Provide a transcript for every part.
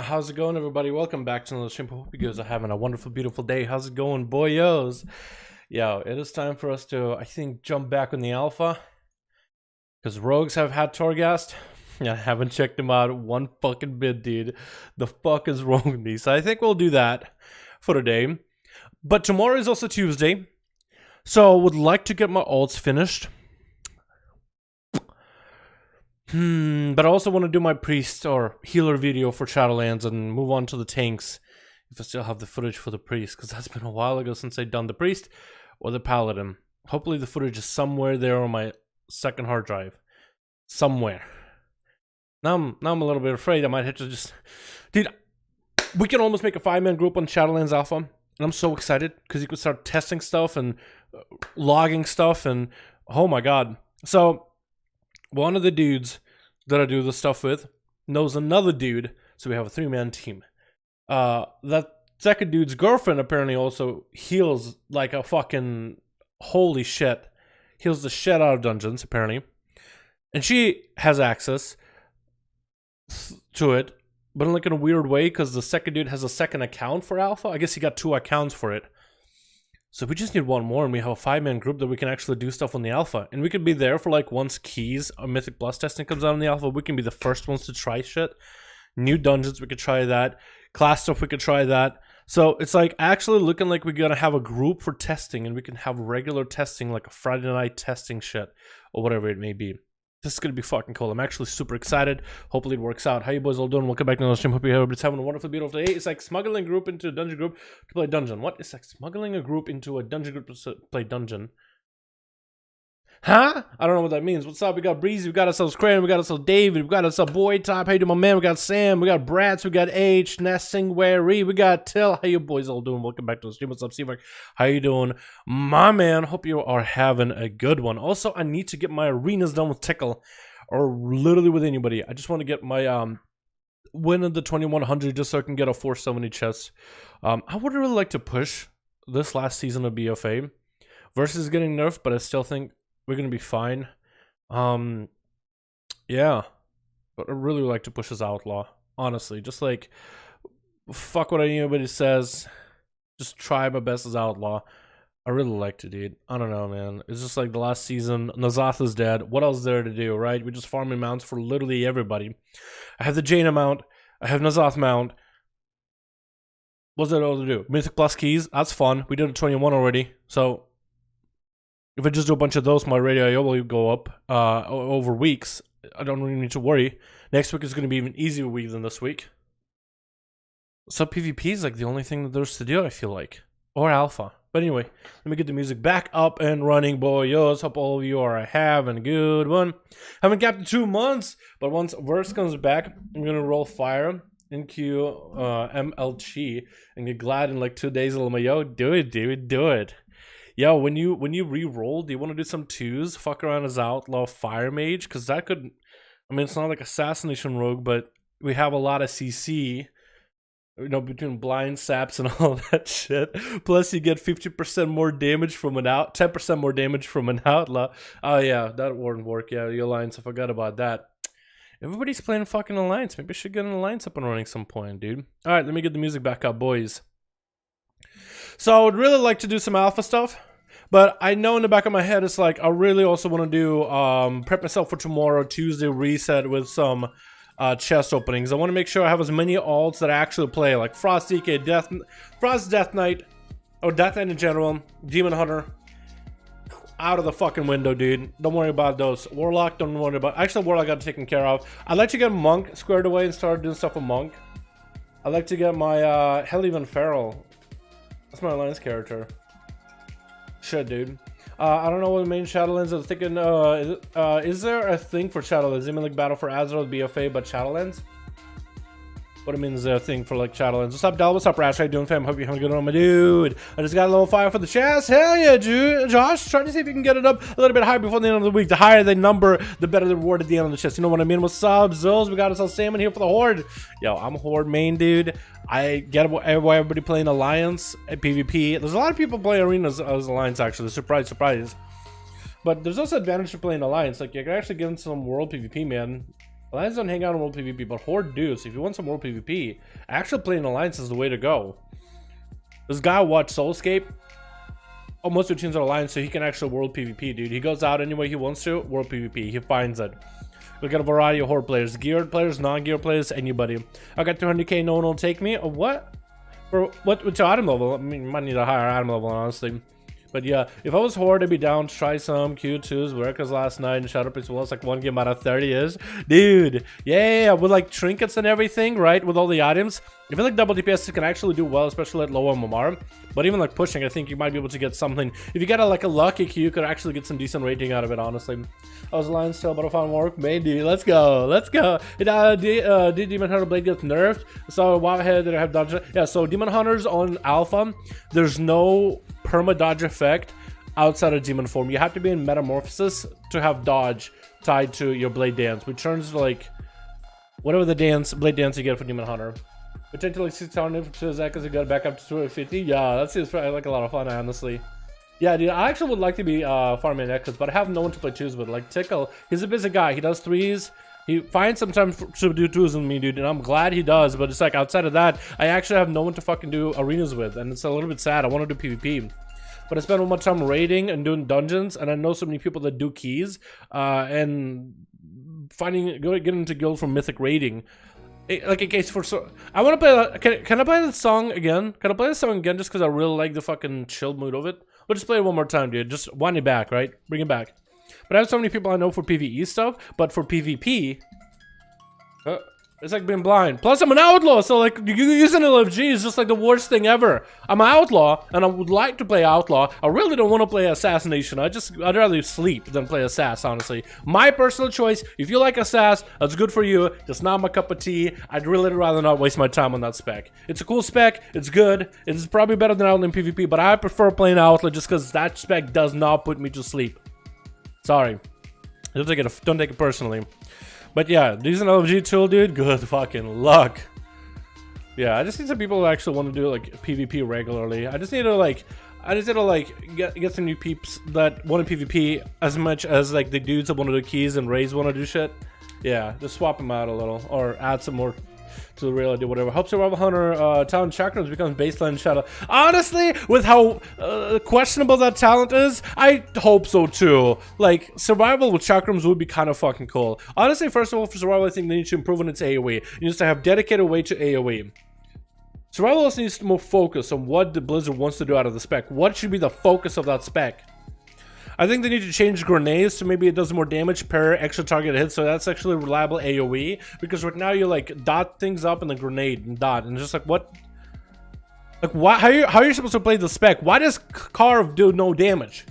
How's it going, everybody? Welcome back to another stream. Hope you guys are having a wonderful, beautiful day. How's it going, boyos? Yo, it is time for us to, I think, jump back on the alpha. Because rogues have had Torghast. Yeah, I haven't checked them out one fucking bit, dude. The fuck is wrong with me? So I think we'll do that for today. But tomorrow is also Tuesday. So I would like to get my alts finished. But I also want to do my priest or healer video for Shadowlands and move on to the tanks if I still have the footage for the priest, because that's been a while ago since I've done the priest or the paladin. Hopefully the footage is somewhere there on my second hard drive. Somewhere. Now I'm a little bit afraid I might have to just... Dude, we can almost make a 5-man group on Shadowlands Alpha, and I'm so excited because you can start testing stuff and logging stuff, and oh my god. So one of the dudes that I do the stuff with knows another dude, so we have a 3-man team. That second dude's girlfriend apparently also heals like a fucking holy shit. Heals the shit out of dungeons, apparently. And she has access to it, but in like in a weird way, because the second dude has a second account for Alpha. I guess he got 2 accounts for it. So we just need one more, and we have a 5-man group that we can actually do stuff on the alpha. And we could be there for like once keys or Mythic Plus testing comes out on the alpha. We can be the first ones to try shit. New dungeons, we could try that. Class stuff, we could try that. So it's like actually looking like we're gonna have a group for testing, and we can have regular testing, like a Friday night testing shit or whatever it may be. This is gonna be fucking cool. I'm actually super excited. Hopefully it works out. How you boys all doing? Welcome back to another stream. Hope everybody's having a wonderful, beautiful day. It's like smuggling a group into a dungeon group to play dungeon. What? It's like smuggling a group into a dungeon group to play dungeon. Huh? I don't know what that means. What's up? We got Breezy, we got ourselves Crayon, we got ourselves David, we got ourselves Boy Type. How you doing, my man? We got Sam, we got Brats, we got H, Nessing, Wary, we got Till. How you boys all doing? Welcome back to the stream. What's up, Seamark? How you doing, my man? Hope you are having a good one. Also, I need to get my arenas done with Tickle, or literally with anybody. I just want to get my win of the 2100 just so I can get a 470 chest. I would really like to push this last season of BFA. Versus getting nerfed, but I still think we're gonna be fine. Yeah, but I really like to push as outlaw. Honestly, just like fuck what anybody says. Just try my best as outlaw. I really like to, dude. I don't know, man. It's just like the last season. Nazath is dead. What else is there to do, right? We're just farming mounts for literally everybody. I have the Jaina mount. I have Nazath mount. What's there all to do? Mythic Plus keys. That's fun. We did a 21 already, so. If I just do a bunch of those, my radio will go up over weeks. I don't really need to worry. Next week is going to be even easier week than this week. So PvP is like the only thing that there's to do, I feel like. Or alpha. But anyway, let me get the music back up and running, boyos. Hope all of you are having a good one. Haven't capped in 2 months, but once Verse comes back, I'm going to roll fire in Q MLG and get glad in like 2 days. Yo, do it, dude, do it. Yo, when you re-roll, do you want to do some 2s? Fuck around as outlaw fire mage? Because that could... I mean, it's not like assassination rogue, but we have a lot of CC. You know, between blind saps and all that shit. Plus, you get 50% more damage from an 10% more damage from an outlaw. Oh, yeah, that wouldn't work. Yeah, the alliance, I forgot about that. Everybody's playing fucking alliance. Maybe I should get an alliance up and running some point, dude. Alright, let me get the music back up, boys. So I would really like to do some alpha stuff, but I know in the back of my head it's like I really also want to do prep myself for tomorrow, Tuesday reset with some chest openings. I want to make sure I have as many alts that I actually play, like Frost DK, Frost Death Knight, or Death Knight in general, Demon Hunter, out of the fucking window, dude. Don't worry about those. Warlock, don't worry about. Actually, Warlock got taken care of. I'd like to get Monk squared away and start doing stuff with Monk. I'd like to get my hell, even Feral. That's my alliance character. Shit, dude. I don't know what the main Shadowlands are thinking. Is there a thing for Shadowlands? Even like Battle for Azeroth, BFA, but Shadowlands? What it means is there a thing for like Shadowlands. What's up, Dal? What's up, Rash? How you doing, fam? Hope you're having a good one, my dude. I just got a little fire for the chest. Hell yeah, dude. Josh, trying to see if you can get it up a little bit higher before the end of the week. The higher the number, the better the reward at the end of the chest. You know what I mean? What's up, Zills? We got ourselves Salmon here for the Horde. Yo, I'm a Horde main, dude. I get why everybody playing Alliance at PvP. There's a lot of people playing Arenas as Alliance, actually. Surprise, surprise. But there's also advantage to playing Alliance. Like, you can actually get into some world PvP, man. Alliance don't hang out in world PvP, but Horde do. So if you want some world PvP, actually playing Alliance is the way to go. This guy watched Soulscape. Oh, most of the teams are Alliance, so he can actually world PvP, dude. He goes out any way he wants to, world PvP. He finds it. Look at a variety of Horde players. Geared players, non-geared players, anybody. I got 200k, no one will take me. What? For what? Which item level? I mean, you might need a higher item level, honestly. But yeah, if I was Horde, I'd be down to try some Q2s. Workers last night in Shadow Priest was like 1 game out of 30 is. Dude, yeah, with like trinkets and everything, right? With all the items. I feel like double DPS can actually do well, especially at lower MMR. But even like pushing, I think you might be able to get something. If you get a lucky Q, you could actually get some decent rating out of it, honestly. I was Lions Tail, but I found work. Maybe. Let's go. Let's go. Did Demon Hunter Blade get nerfed? So WoW head did I have dodge? Yeah, so Demon Hunters on Alpha, there's no perma dodge effect outside of demon form. You have to be in metamorphosis to have dodge tied to your blade dance, which turns to like whatever the blade dance you get for Demon Hunter. Potentially 600 to Zach as a good back up to 250. Yeah, that seems like a lot of fun, honestly. Yeah, dude, I actually would like to be farming Echoes, but I have no one to play 2s with. Like Tickle, he's a busy guy. He does 3s. He finds some time to do 2s with me, dude, and I'm glad he does. But it's like outside of that, I actually have no one to fucking do arenas with, and it's a little bit sad. I want to do PvP, but I spend all my time raiding and doing dungeons, and I know so many people that do keys and getting into guild from mythic raiding. Like in case for so I want to play. Can I play the song again? Can I play the song again just because I really like the fucking chill mood of it? We'll just play it one more time, dude. Just wind it back, right? Bring it back. But I have so many people I know for PvE stuff, but for PvP, it's like being blind. Plus, I'm an outlaw, so like using LFG is just like the worst thing ever. I'm an outlaw, and I would like to play outlaw. I really don't want to play assassination. I'd rather sleep than play assass, honestly. My personal choice. If you like assass, that's good for you. Just not my cup of tea. I'd really rather not waste my time on that spec. It's a cool spec. It's good. It's probably better than outlaw in PvP, but I prefer playing outlaw just because that spec does not put me to sleep. Sorry. Don't take it personally. But yeah, using LFG tool, dude, good fucking luck. Yeah, I just need some people who actually want to do like PvP regularly. I just need to get some new peeps that want to PvP as much as like the dudes that want to do keys and raids want to do shit. Yeah, just swap them out a little or add some more to the reality, whatever. Hope Survival Hunter talent chakrams becomes baseline shadow. Honestly, with how questionable that talent is, I hope so too. Like, survival with chakrams would be kind of fucking cool. Honestly, first of all, for survival, I think they need to improve on its AoE. It needs to have dedicated way to AoE. Survival also needs to more focus on what the Blizzard wants to do out of the spec. What should be the focus of that spec? I think they need to change grenades so maybe it does more damage per extra target hit, so that's actually reliable AoE. Because right now you like dot things up in the grenade and dot, and just like what? Like why? How are you supposed to play the spec? Why does Carve do no damage?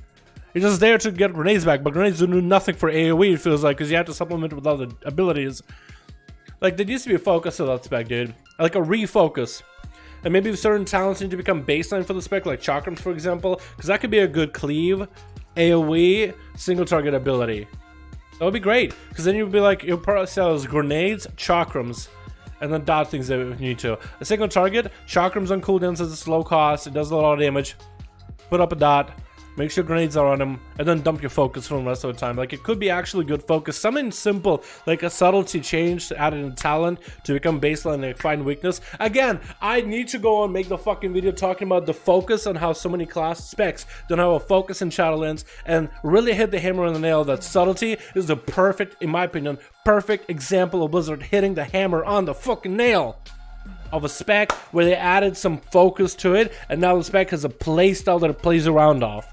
You're just there to get grenades back, but grenades do nothing for AoE. It feels like because you have to supplement it with other abilities. Like there needs to be a focus to that spec, dude. Like a refocus. And maybe certain talents need to become baseline for the spec, like chakrams, for example, because that could be a good cleave. AoE single target ability. That would be great because then you'd be like your product sells grenades, chakrams, and then dot things that you need to. A single target, chakrams on cooldowns as a slow cost, it does a lot of damage. Put up a dot, make sure grenades are on them, and then dump your focus for the rest of the time. Like it could be actually good focus. Something simple like a subtlety change to add in talent to become baseline and find weakness. Again, I need to go and make the fucking video talking about the focus on how so many class specs don't have a focus in Shadowlands and really hit the hammer on the nail that subtlety is the perfect, in my opinion, perfect example of Blizzard hitting the hammer on the fucking nail of a spec where they added some focus to it, and now the spec has a playstyle that it plays around off.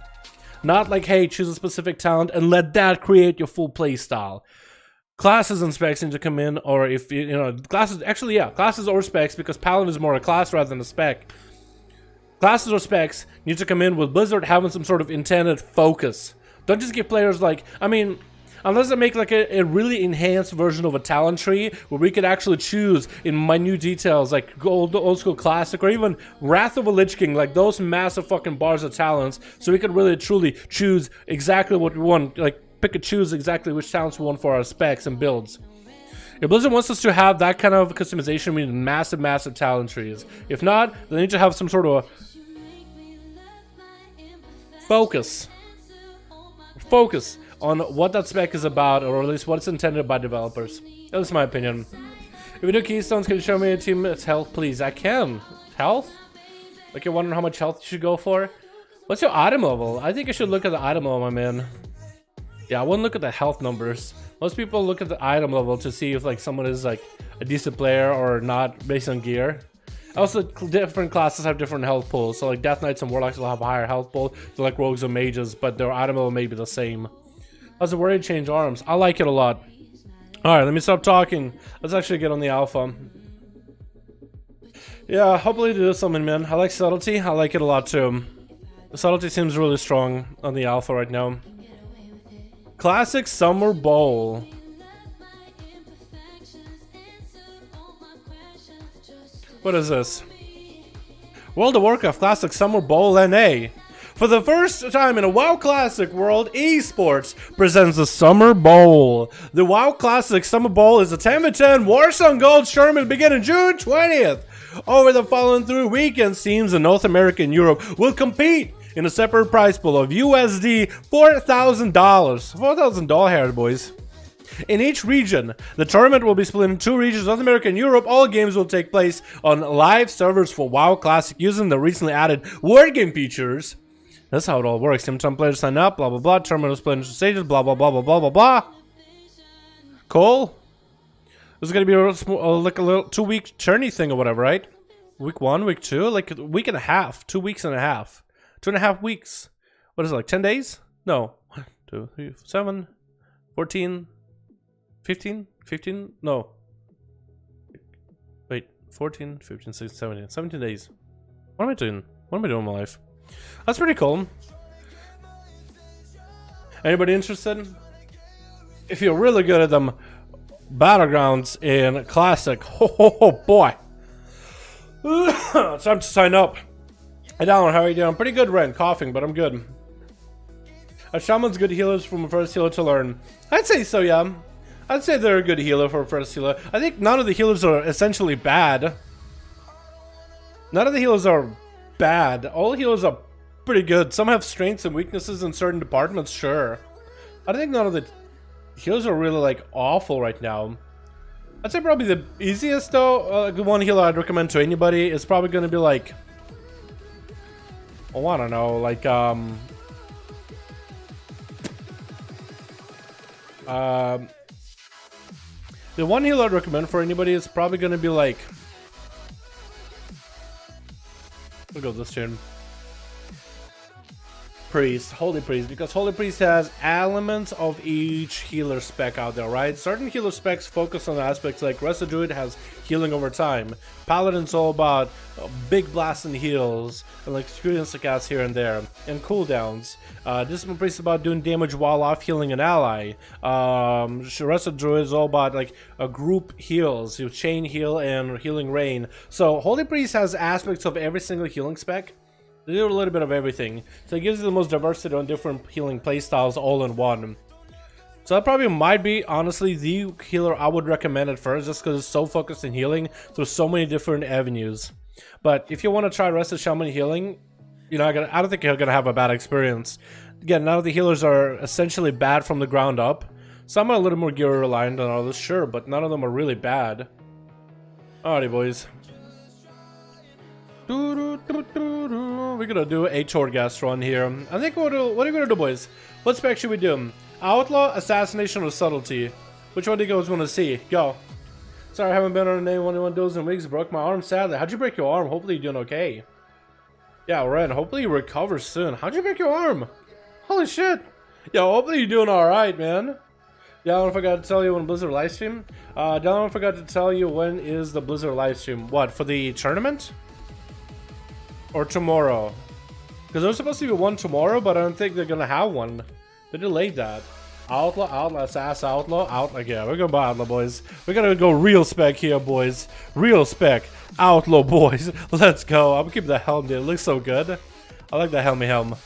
Not like, hey, choose a specific talent and let that create your full play style. Classes and specs need to come in, or if you know, classes, actually, yeah, classes or specs, because Paladin is more a class rather than a spec. Classes or specs need to come in with Blizzard having some sort of intended focus. Don't just give players like, I mean, unless they make like a really enhanced version of a talent tree where we could actually choose in minute details like old school classic or even Wrath of a Lich King, like those massive fucking bars of talents, so we could really truly choose exactly what we want, like pick and choose exactly which talents we want for our specs and builds. If Blizzard wants us to have that kind of customization, we need massive talent trees. If not, they need to have some sort of focus. on what that spec is about, or at least what it's intended by developers. That's my opinion. If you do keystones, can you show me a team's health, please? I can. Health? Like you're wondering how much health you should go for? What's your item level? I think you should look at the item level, my man. Yeah, I wouldn't look at the health numbers. Most people look at the item level to see if like someone is like a decent player or not based on gear. Also, different classes have different health pools. So like Death Knights and Warlocks will have a higher health pool. They're like Rogues and Mages, but their item level may be the same. How's it worry to change arms? I like it a lot. Alright, let me stop talking. Let's actually get on the alpha. Yeah, hopefully do something, man. I like subtlety. I like it a lot too. The subtlety seems really strong on the alpha right now. Classic Summer Bowl. What is this? World of Warcraft Classic Summer Bowl NA. For the first time in a WoW Classic World, esports presents the Summer Bowl. The WoW Classic Summer Bowl is a 10v10 Warsong Gold tournament beginning June 20th. Over the following 3 weekends, teams in North America and Europe will compete in a separate prize pool of USD $4,000. $4,000 here, boys. In each region, the tournament will be split in 2 regions, North America and Europe. All games will take place on live servers for WoW Classic using the recently added word game features. That's how it all works. Team players sign up, blah blah blah. Tournament will split into stages, blah blah blah blah blah blah blah. Cool. This is gonna be like a little 2-week journey thing or whatever, right? Week 1, week 2, like a week and a half, 2 weeks and a half, 2.5 weeks. What is it, like 10 days? No, 1, 2, 3, 7, 14, 15, no. Wait, 14, 15, 16, 17, 17 days. What am I doing? What am I doing in my life? That's pretty cool. Anybody interested? If you're really good at them battlegrounds in Classic, oh boy. It's time to sign up. Hey Dalaran, how are you doing? I'm pretty good, Ren. Coughing, but I'm good. Are shamans good healers from a first healer to learn? I'd say so, yeah. I'd say they're a good healer for a first healer. I think none of the healers are essentially bad. None of the healers are bad. All healers are pretty good. Some have strengths and weaknesses in certain departments, sure. I think none of the healers are really like awful right now. I'd say probably the easiest though, one healer I'd recommend to anybody is probably going to be like, oh, I don't know, like the one healer I'd recommend for anybody is probably going to be like, we'll go this turn. Priest, Holy Priest, because Holy Priest has elements of each healer spec out there, right? Certain healer specs focus on aspects like Rest of Druid has healing over time. Paladin's all about big blasting heals and like experience the cast here and there, and cooldowns. Discipline Priest is about doing damage while off healing an ally. Rest of Druid is all about like a group heals, you chain heal and healing rain. So Holy Priest has aspects of every single healing spec. They do a little bit of everything, so it gives you the most diversity on different healing playstyles all in one. So that probably might be, honestly, the healer I would recommend at first, just because it's so focused in healing through so many different avenues. But if you want to try Rest of Shaman healing, you're not gonna, I don't think you're gonna have a bad experience. Again, none of the healers are essentially bad from the ground up. Some are a little more gear reliant than others, sure, but none of them are really bad. Alrighty, boys. We're gonna do a Torghast run here. I think what are we gonna do, boys? What spec should we do? Outlaw, Assassination, or Subtlety? Which one do you guys want to see? Go. Sorry, I haven't been on any one Duels in weeks. Broke my arm, sadly. How'd you break your arm? Hopefully you're doing okay. Yeah, Ren, hopefully you recover soon. How'd you break your arm? Holy shit. Yo, hopefully you're doing alright, man. Yeah, I forgot to tell you when Blizzard livestream. I forgot to tell you when is the Blizzard livestream. What, for the tournament? Or tomorrow? Because there's supposed to be one tomorrow, but I don't think they're gonna have one. They delayed that. Outlaw, Assassin, Outlaw. Yeah, we're gonna buy Outlaw, boys. We're gonna go real spec here, boys. Real spec. Outlaw, boys. Let's go. I'm gonna keep the helm, dude. It looks so good. I like the helm.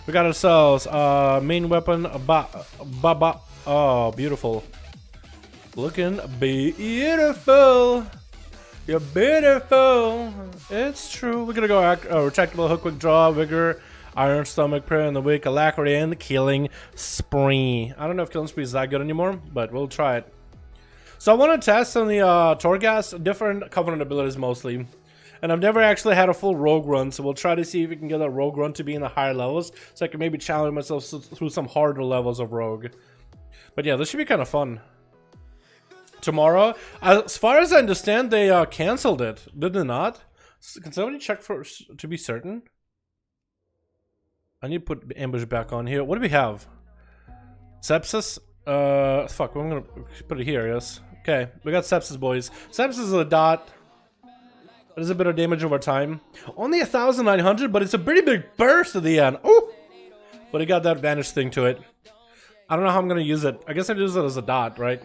We got ourselves main weapon. Oh, beautiful. Looking beautiful. You're beautiful. It's true. We're gonna go retractable hook, quick draw, vigor. Iron Stomach, Prayer in the Week, Alacrity, and the Killing Spree. I don't know if Killing Spree is that good anymore, but we'll try it. So I want to test on the Torghast, different Covenant abilities mostly. And I've never actually had a full Rogue run, so we'll try to see if we can get that Rogue run to be in the higher levels, so I can maybe challenge myself through some harder levels of Rogue. But yeah, this should be kind of fun. Tomorrow, as far as I understand, they canceled it, did they not? Can somebody check to be certain? I need to put ambush back on here. What do we have? Sepsis? Fuck, I'm gonna put it here, yes. Okay, we got sepsis, boys. Sepsis is a dot. There's a bit of damage over time. Only 1,900, but it's a pretty big burst at the end. Oh! But it got that vanish thing to it. I don't know how I'm gonna use it. I guess I'd use it as a dot, right?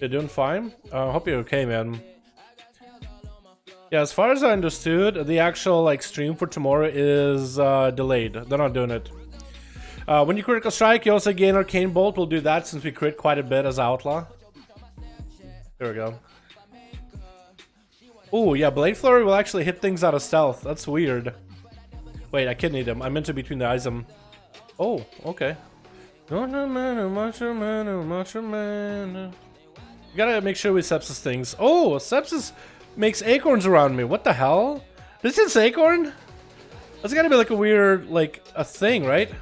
You're doing fine? I hope you're okay, man. Yeah, as far as I understood, the actual like stream for tomorrow is delayed. They're not doing it. When you critical strike, you also gain Arcane Bolt. We'll do that since we crit quite a bit as Outlaw. There we go. Oh, yeah, Blade Flurry will actually hit things out of stealth. That's weird. Wait, I kidneyed him. I meant to between the eyes him. Oh, okay. We gotta make sure we sepsis things. Oh, sepsis makes acorns around me. What the hell? This is acorn? That's gotta be like a weird, like, a thing, right?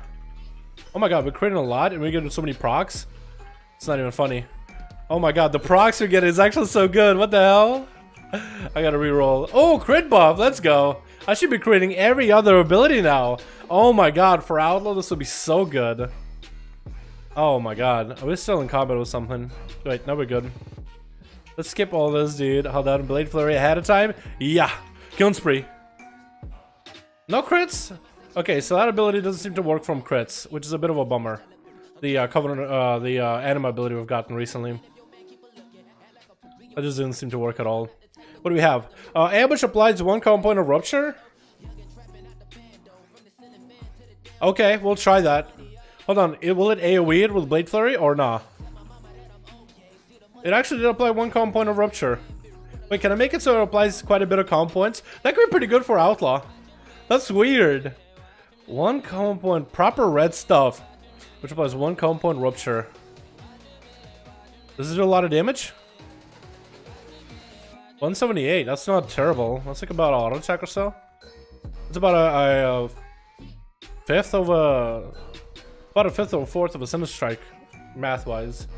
Oh my god, we're creating a lot and we're getting so many procs. It's not even funny. Oh my god, the procs we're getting is actually so good. What the hell? I gotta reroll. Oh, crit buff. Let's go. I should be creating every other ability now. Oh my god, for Outlaw, this will be so good. Oh my god. Are we still in combat with something? Wait, no, we're good. Let's skip all this, dude. Hold on, Blade Flurry ahead of time. Yeah. Killing Spree. No crits? Okay, so that ability doesn't seem to work from crits, which is a bit of a bummer. The Covenant, the anima ability we've gotten recently. That just didn't seem to work at all. What do we have? Ambush applies 1 combo point of Rupture? Okay, we'll try that. Hold on, will it AoE it with Blade Flurry or nah? It actually did apply 1 combo point of Rupture. Wait, can I make it so it applies quite a bit of combo points? That could be pretty good for Outlaw. That's weird. 1 combo point, proper red stuff, which applies 1 combo point Rupture. Does it do a lot of damage? 178, that's not terrible. That's like about auto attack or so. It's about a fifth of a... About a fifth or a fourth of a Cinder Strike, math-wise.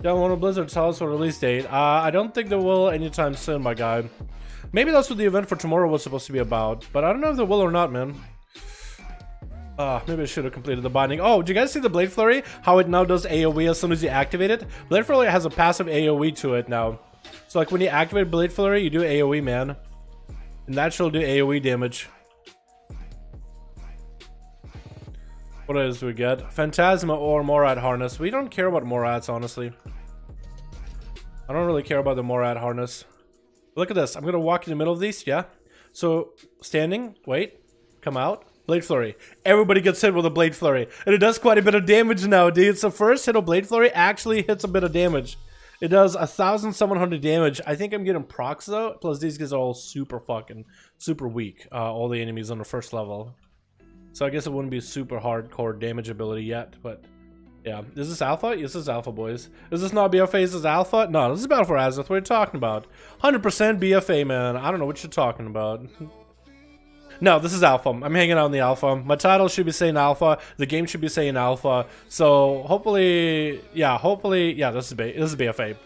Yeah, when Blizzard tell us what release date. I don't think they will anytime soon, my guy. Maybe that's what the event for tomorrow was supposed to be about, but I don't know if they will or not, man. Maybe I should have completed the binding. Oh, did you guys see the Blade Flurry? How it now does AoE as soon as you activate it? Blade Flurry has a passive AoE to it now. So like when you activate Blade Flurry, you do AoE, man. And that should do AoE damage. What else do we get? Phantasma or Morad Harness. We don't care about Morads, honestly. I don't really care about the Morad Harness. Look at this. I'm going to walk in the middle of these, yeah? So, standing, wait, come out. Blade Flurry. Everybody gets hit with a Blade Flurry. And it does quite a bit of damage now, dude. So first hit of Blade Flurry actually hits a bit of damage. It does 1,700 damage. I think I'm getting procs though. Plus these guys are all super weak. All the enemies on the first level. So I guess it wouldn't be super hardcore damage ability yet, but yeah. Is this alpha? Yes, this is alpha, boys. Is this not BFA? Is this alpha? No, this is Battle for Azeroth. What are you talking about? 100% BFA, man. I don't know what you're talking about. No, this is alpha. I'm hanging out in the alpha. My title should be saying alpha. The game should be saying alpha. So hopefully, yeah, this is BFA.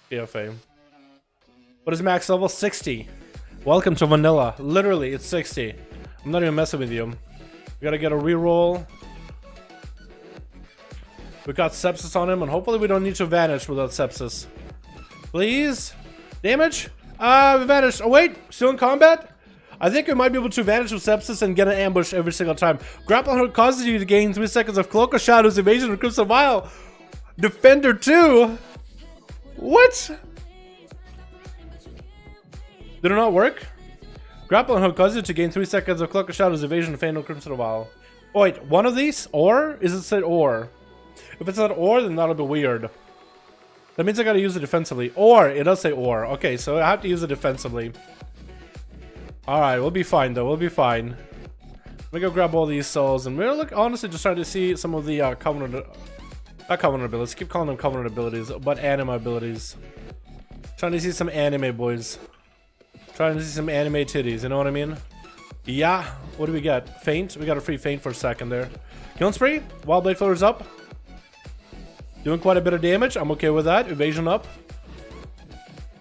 BFA. What is max level? 60. Welcome to vanilla. Literally, it's 60. I'm not even messing with you. We gotta get a reroll. We got sepsis on him, and hopefully we don't need to vanish without sepsis. Please? Damage? We vanished. Oh wait, still in combat? I think we might be able to vanish with sepsis and get an ambush every single time. Grappling hook causes you to gain 3 seconds of Cloak of Shadows, Evasion, and Crimson Vial. Defender 2? What? Did it not work? Grappling hook causes you to gain 3 seconds of Cloak of Shadows, Evasion, and Fatal Crimson Vial. Oh wait, one of these? Or? Is it said or? If it's not or, then that'll be weird. That means I gotta use it defensively. Or, it does say or. Okay, so I have to use it defensively. Alright, we'll be fine though, we'll be fine. Let me go grab all these souls, and we're honestly just trying to see some of the Covenant, not Covenant abilities, keep calling them Covenant abilities, but anime abilities. Trying to see some anime, boys. Trying to see some anime titties, you know what I mean? Yeah, what do we get? Feint? We got a free feint for a second there. Killing spree, Wild Blade Floater's up. Doing quite a bit of damage, I'm okay with that. Evasion up.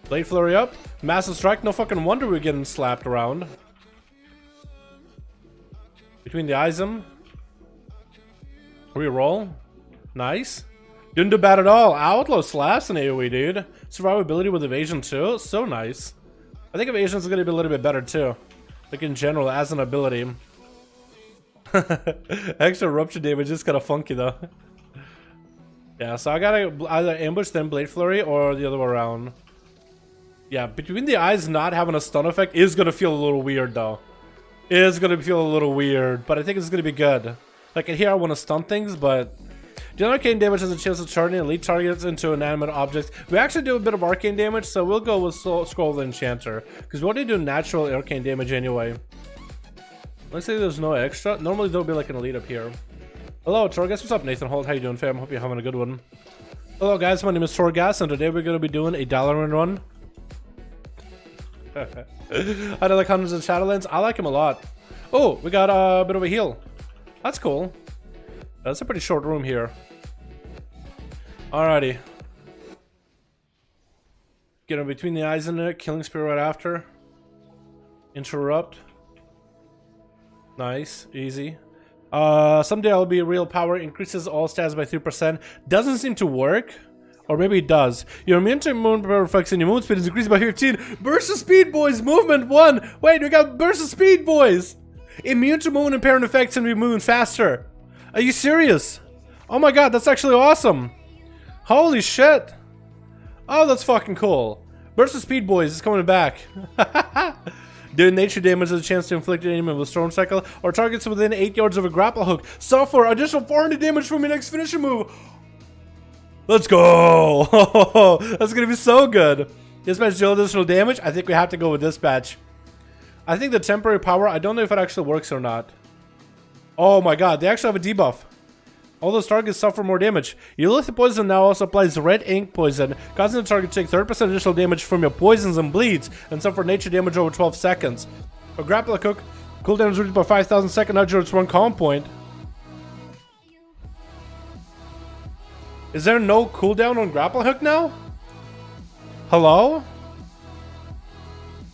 Blade Flurry up. Massive Strike, no fucking wonder we're getting slapped around. Between the eyes him. Reroll. Nice. Didn't do bad at all. Outlaw slaps in AoE, dude. Survivability with evasion too. So nice. I think evasion is going to be a little bit better too. Like in general, as an ability. Extra rupture damage is kind of funky though. Yeah, so I gotta either ambush then Blade Flurry or the other way around. Yeah, between the eyes not having a stun effect is gonna feel a little weird though. It is gonna feel a little weird, but I think it's gonna be good. Like here I want to stun things, but the arcane damage has a chance of turning elite targets into inanimate objects. We actually do a bit of arcane damage, so we'll go with Scroll the Enchanter. Because we already do natural arcane damage anyway. Let's say there's no extra. Normally there'll be like an elite up here. Hello, Torgas. What's up, Nathan Holt? How you doing, fam? Hope you're having a good one. Hello, guys. My name is Torgas, and today we're going to be doing a Dalaran run. I do like hundreds of Shadowlands. I like him a lot. Oh, we got a bit of a heal. That's cool. That's a pretty short room here. Alrighty. Get him between the eyes in there. Killing Spear right after. Interrupt. Nice. Easy. Someday I'll be real power. Increases all stats by 3%. Doesn't seem to work. Or maybe it does. Your immune to moon power effects and your movement speed is increased by 15. Burst of speed, boys! Movement 1! Wait, we got burst of speed, boys! Immune to movement impairment effects and we moving faster. Are you serious? Oh my god, that's actually awesome. Holy shit. Oh, that's fucking cool. Burst of speed, boys, is coming back. Doing nature damage has a chance to inflict an enemy with Storm Cycle or targets within 8 yards of a grapple hook. Suffer additional 400 damage from your next finishing move. Let's go. That's gonna be so good. Dispatch deal additional damage. I think we have to go with dispatch. I think the temporary power, I don't know if it actually works or not. Oh my god, they actually have a debuff. All those targets suffer more damage. Your Lethal Poison now also applies red ink poison, causing the target to take 30% additional damage from your poisons and bleeds, and suffer nature damage over 12 seconds. A grapple hook, cooldown is reduced by 5,000 seconds after its one calm point. Is there no cooldown on grapple hook now? Hello?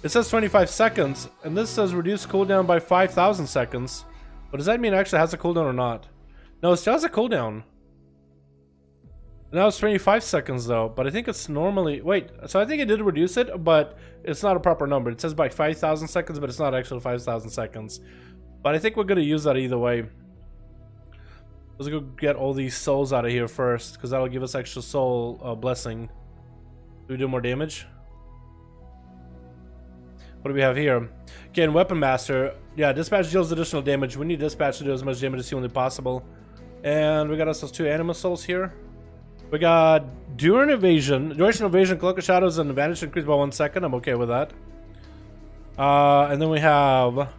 It says 25 seconds, and this says reduce cooldown by 5,000 seconds. But does that mean it actually has a cooldown or not? No, it still has a cooldown. Now it's 25 seconds though, but I think it's normally... Wait, so I think it did reduce it, but it's not a proper number. It says by 5,000 seconds, but it's not actually 5,000 seconds. But I think we're going to use that either way. Let's go get all these souls out of here first, because that'll give us extra soul blessing. Do we do more damage? What do we have here? Again, Weapon Master. Yeah, Dispatch deals additional damage. We need Dispatch to do as much damage as humanly possible. And we got ourselves 2 Anima Souls here. We got Duration of Evasion, Cloak of Shadows, and Advantage increased by 1 second. I'm okay with that. And then we have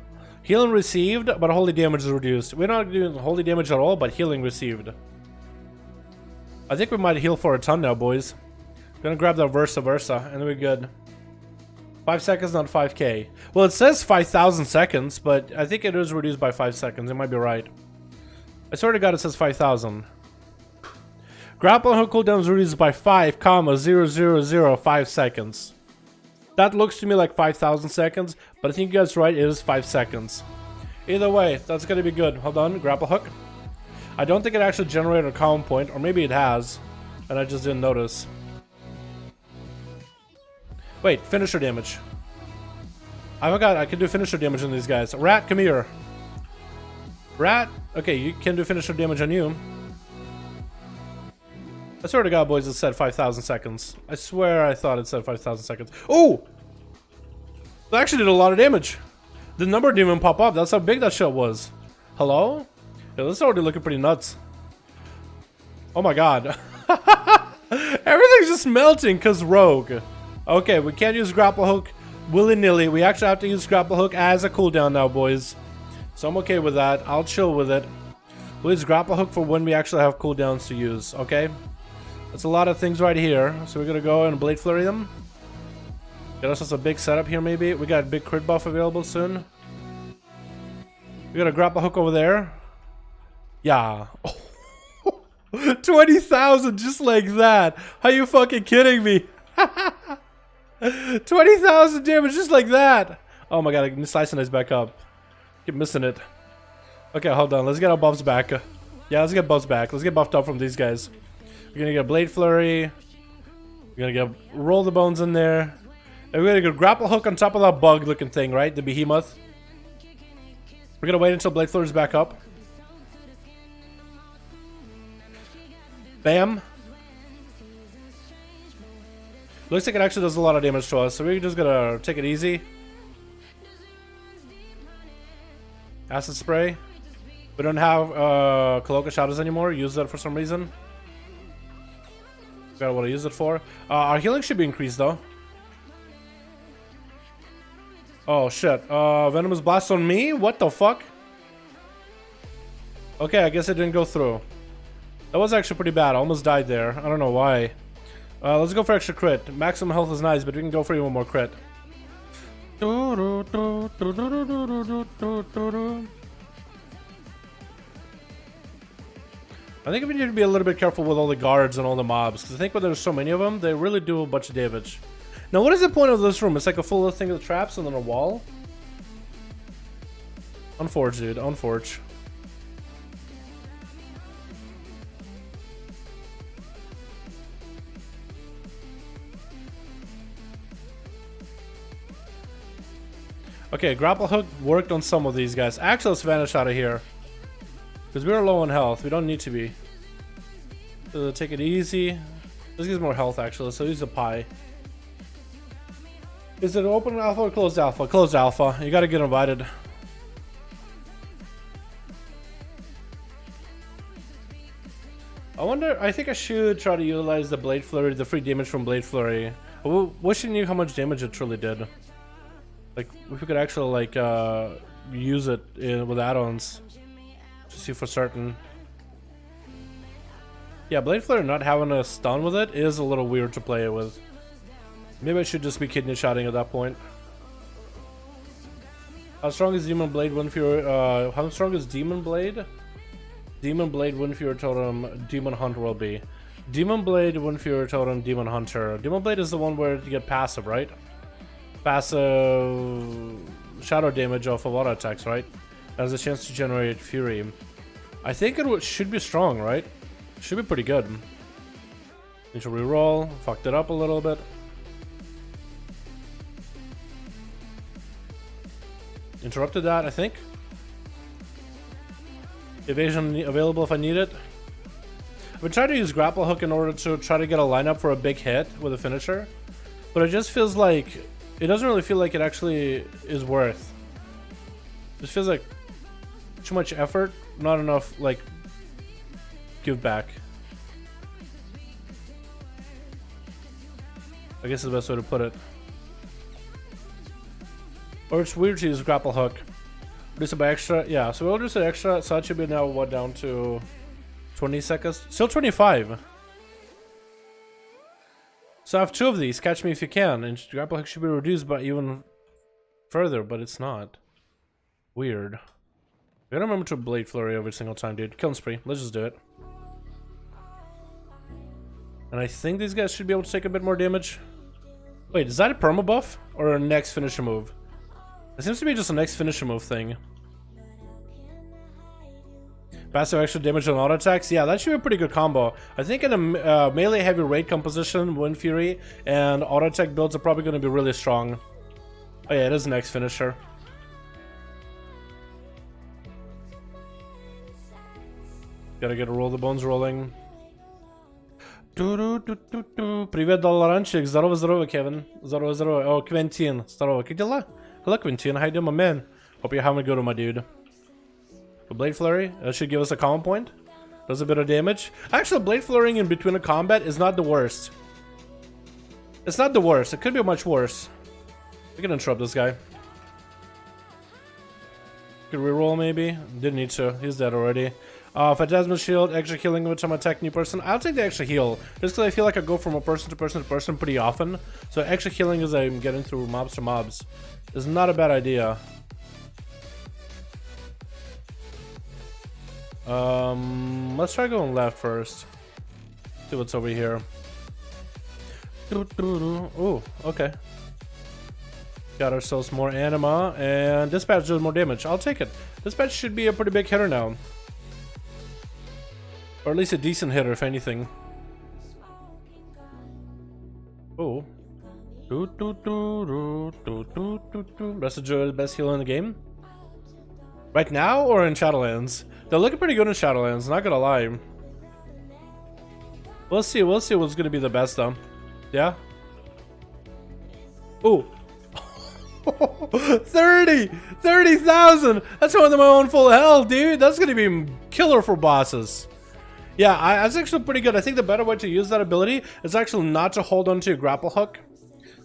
Healing Received, but Holy Damage is reduced. We're not doing Holy Damage at all, but Healing Received. I think we might heal for a ton now, boys. Gonna grab the Versa, and then we're good. 5 seconds, not 5k. Well, it says 5,000 seconds, but I think it is reduced by 5 seconds. It might be right. I swear to God, it says 5,000. Grapple hook cooldown is reduced by 5,0005 seconds. That looks to me like 5,000 seconds, but I think you guys are right. It is 5 seconds. Either way, that's gonna be good. Hold on, grapple hook. I don't think it actually generated a calm point, or maybe it has, and I just didn't notice. Wait, finisher damage. I forgot I can do finisher damage on these guys. Rat, come here. Rat, okay, you can do finisher damage on you. I swear to God, boys, it said 5,000 seconds. I swear I thought it said 5,000 seconds. Oh! That actually did a lot of damage. The number didn't even pop up. That's how big that shot was. Hello? Yeah, this is already looking pretty nuts. Oh my God. Everything's just melting because rogue. Okay, we can't use grapple hook. willy-nilly. We actually have to use grapple hook as a cooldown now, boys. So I'm okay with that. I'll chill with it. We'll use grapple hook for when we actually have cooldowns to use, okay? That's a lot of things right here. So we're gonna go and blade flurry them. Get us a big setup here, maybe. We got a big crit buff available soon. We got a grapple hook over there. Yeah. 20,000 just like that. Are you fucking kidding me? 20,000 damage just like that. Oh my god, I can slice this back up. Keep missing it. Okay, hold on. Let's get our buffs back. Yeah, let's get buffs back. Let's get buffed up from these guys. We're gonna get blade flurry. We're gonna get roll the bones in there. And we're gonna get grapple hook on top of that bug looking thing, right? The behemoth. We're gonna wait until blade flurry's back up. Bam. Looks like it actually does a lot of damage to us, so we're just gonna take it easy. Acid spray. We don't have Cloak of Shadows anymore. Use that for some reason. Forgot what I use it for. Our healing should be increased though. Oh shit. Venomous Blast on me? What the fuck? Okay, I guess it didn't go through. That was actually pretty bad. I almost died there. I don't know why. Let's go for extra crit. Maximum health is nice, but we can go for even more crit. I think we need to be a little bit careful with all the guards and all the mobs, because I think when there's so many of them, they really do a bunch of damage. Now, what is the point of this room? It's like a full thing of traps and then a wall? Unforge, dude. Unforge. Okay, grapple hook worked on some of these guys. Actually, let's vanish out of here. Because we're low on health. We don't need to be. So take it easy. This gives more health, actually. So use a pie. Is it open alpha or closed alpha? Closed alpha. You gotta get invited. I wonder, I think I should try to utilize the Blade Flurry, the free damage from Blade Flurry. I wish I knew how much damage it truly did. Like, if we could actually, like, use it with add-ons. To see for certain. Yeah, Blade Flurry not having a stun with it is a little weird to play it with. Maybe I should just be kidney shotting at that point. How strong is Demon Blade Wind Fury? How strong is Demon Blade? Demon Blade Wind Fury Totem Demon Hunter will be. Demon Blade Wind Fury Totem Demon Hunter. Demon Blade is the one where you get passive, right? Passive shadow damage off of auto attacks, right? Has a chance to generate Fury. I think it should be strong, right? Should be pretty good. Need to reroll. Fucked it up a little bit. Interrupted that, I think. Evasion available if I need it. I would try to use grapple hook in order to try to get a lineup for a big hit with a finisher. But it just feels like... It doesn't really feel like it actually is worth. It just feels like too much effort, not enough, like, give back. I guess is the best way to put it. Or it's weird to use grapple hook. Reduce it by extra, yeah, so we'll reduce it extra, so that should be now, what, down to 20 seconds? Still 25! So I have 2 of these, catch me if you can, and grapple hook should be reduced by even further, but it's not. Weird. I gotta remember to Blade Flurry every single time, dude. Killing spree. Let's just do it. And I think these guys should be able to take a bit more damage. Wait, is that a perma buff? Or a next finisher move? It seems to be just a next finisher move thing. Passive extra damage on auto attacks? Yeah, that should be a pretty good combo. I think in a melee heavy raid composition, Wind Fury and auto attack builds are probably going to be really strong. Oh yeah, it is next finisher. Gotta get a roll the bones rolling. Привет, Dalaranчик. Здорово, здорово, Kevin. Здорово, здорово. Oh, Quentin. Здорово. Как дела? Hello, Quentin. How you doing, my man? Hope you're having a good one, my dude. A Blade Flurry. That should give us a common point. Does a bit of damage. Actually, Blade Flurrying in between a combat is not the worst. It's not the worst. It could be much worse. We can interrupt this guy. Could reroll maybe? Didn't need to. He's dead already. Phantasma shield, extra healing every time I attack new person. I'll take the extra heal, just because I feel like I go from a person to person to person pretty often. So extra healing as I'm getting through mobs to mobs is not a bad idea. Let's try going left first. See what's over here. Oh, okay. Got ourselves more anima, and dispatch does more damage. I'll take it. Dispatch should be a pretty big hitter now. Or at least a decent hitter, if anything. Oh. Rest of Joy, the best healer in the game? Right now or in Shadowlands? They're looking pretty good in Shadowlands, not gonna lie. We'll see what's gonna be the best though. Yeah? Oh. 30,000! That's more than my own full health, dude. That's gonna be killer for bosses. Yeah, that's actually pretty good. I think the better way to use that ability is actually not to hold onto your grapple hook,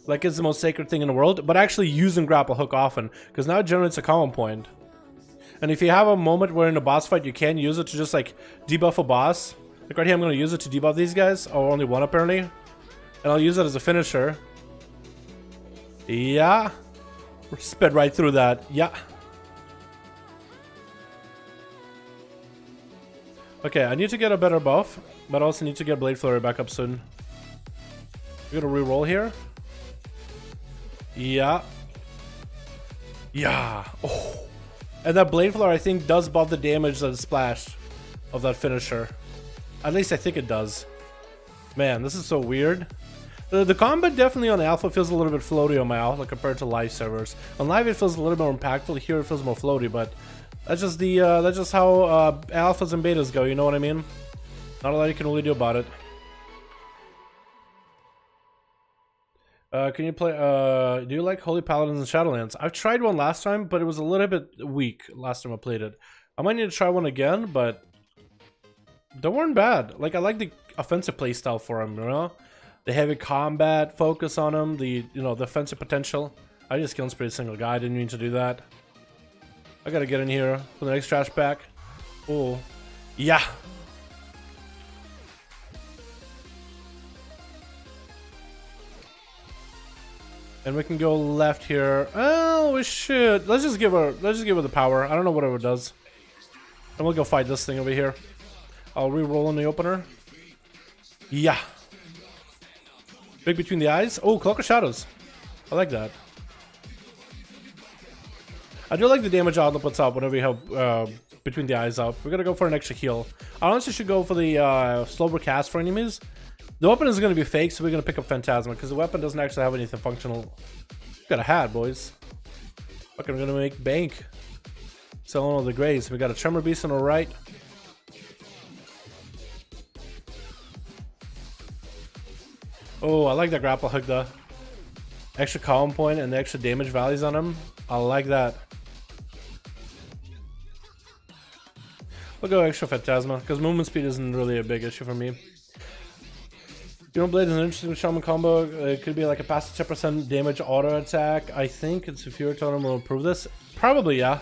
like it's the most sacred thing in the world, but actually using grapple hook often, because now it generates a common point. And if you have a moment where in a boss fight you can use it to just like debuff a boss, like right here I'm going to use it to debuff these guys, or only one apparently, and I'll use it as a finisher. Yeah, sped right through that. Yeah. Okay, I need to get a better buff, but I also need to get Blade Flurry back up soon. We're gonna re-roll here. Yeah. Yeah. Oh. And that Blade Flurry, I think, does buff the damage that is splashed of that finisher. At least I think it does. Man, this is so weird. The combat definitely on alpha feels a little bit floaty on my alpha compared to live servers. On live it feels a little more impactful. Here it feels more floaty, but that's just the that's just how alphas and betas go. You know what I mean? Not a lot you can really do about it. Can you play? Do you like Holy Paladins and Shadowlands? I've tried one last time, but it was a little bit weak last time I played it. I might need to try one again, but they weren't bad. Like I like the offensive playstyle for them, you know, the heavy combat focus on them, the the offensive potential. I just killed every single guy. I didn't mean to do that. I gotta get in here for the next trash pack. Oh, yeah. And we can go left here. Oh, we should. Let's just give her the power. I don't know whatever it does. And we'll go fight this thing over here. I'll re-roll in the opener. Yeah. Big between the eyes. Oh, Cloak of Shadows. I like that. I do like the damage outlet puts out whenever you have between the eyes up. We're gonna go for an extra heal. I honestly should go for the slower cast for enemies. The weapon is gonna be fake, so we're gonna pick up Phantasma because the weapon doesn't actually have anything functional. Got a hat, boys. Fucking gonna make bank. Selling all the grays. We got a Tremor Beast on the right. Oh, I like that grapple hook though. Extra column point and the extra damage values on him. I like that. We'll go extra Phantasma because movement speed isn't really a big issue for me. Blade is an interesting shaman combo. It could be like a passive 10% damage auto attack. I think its Fury Totem will improve this. Probably, yeah.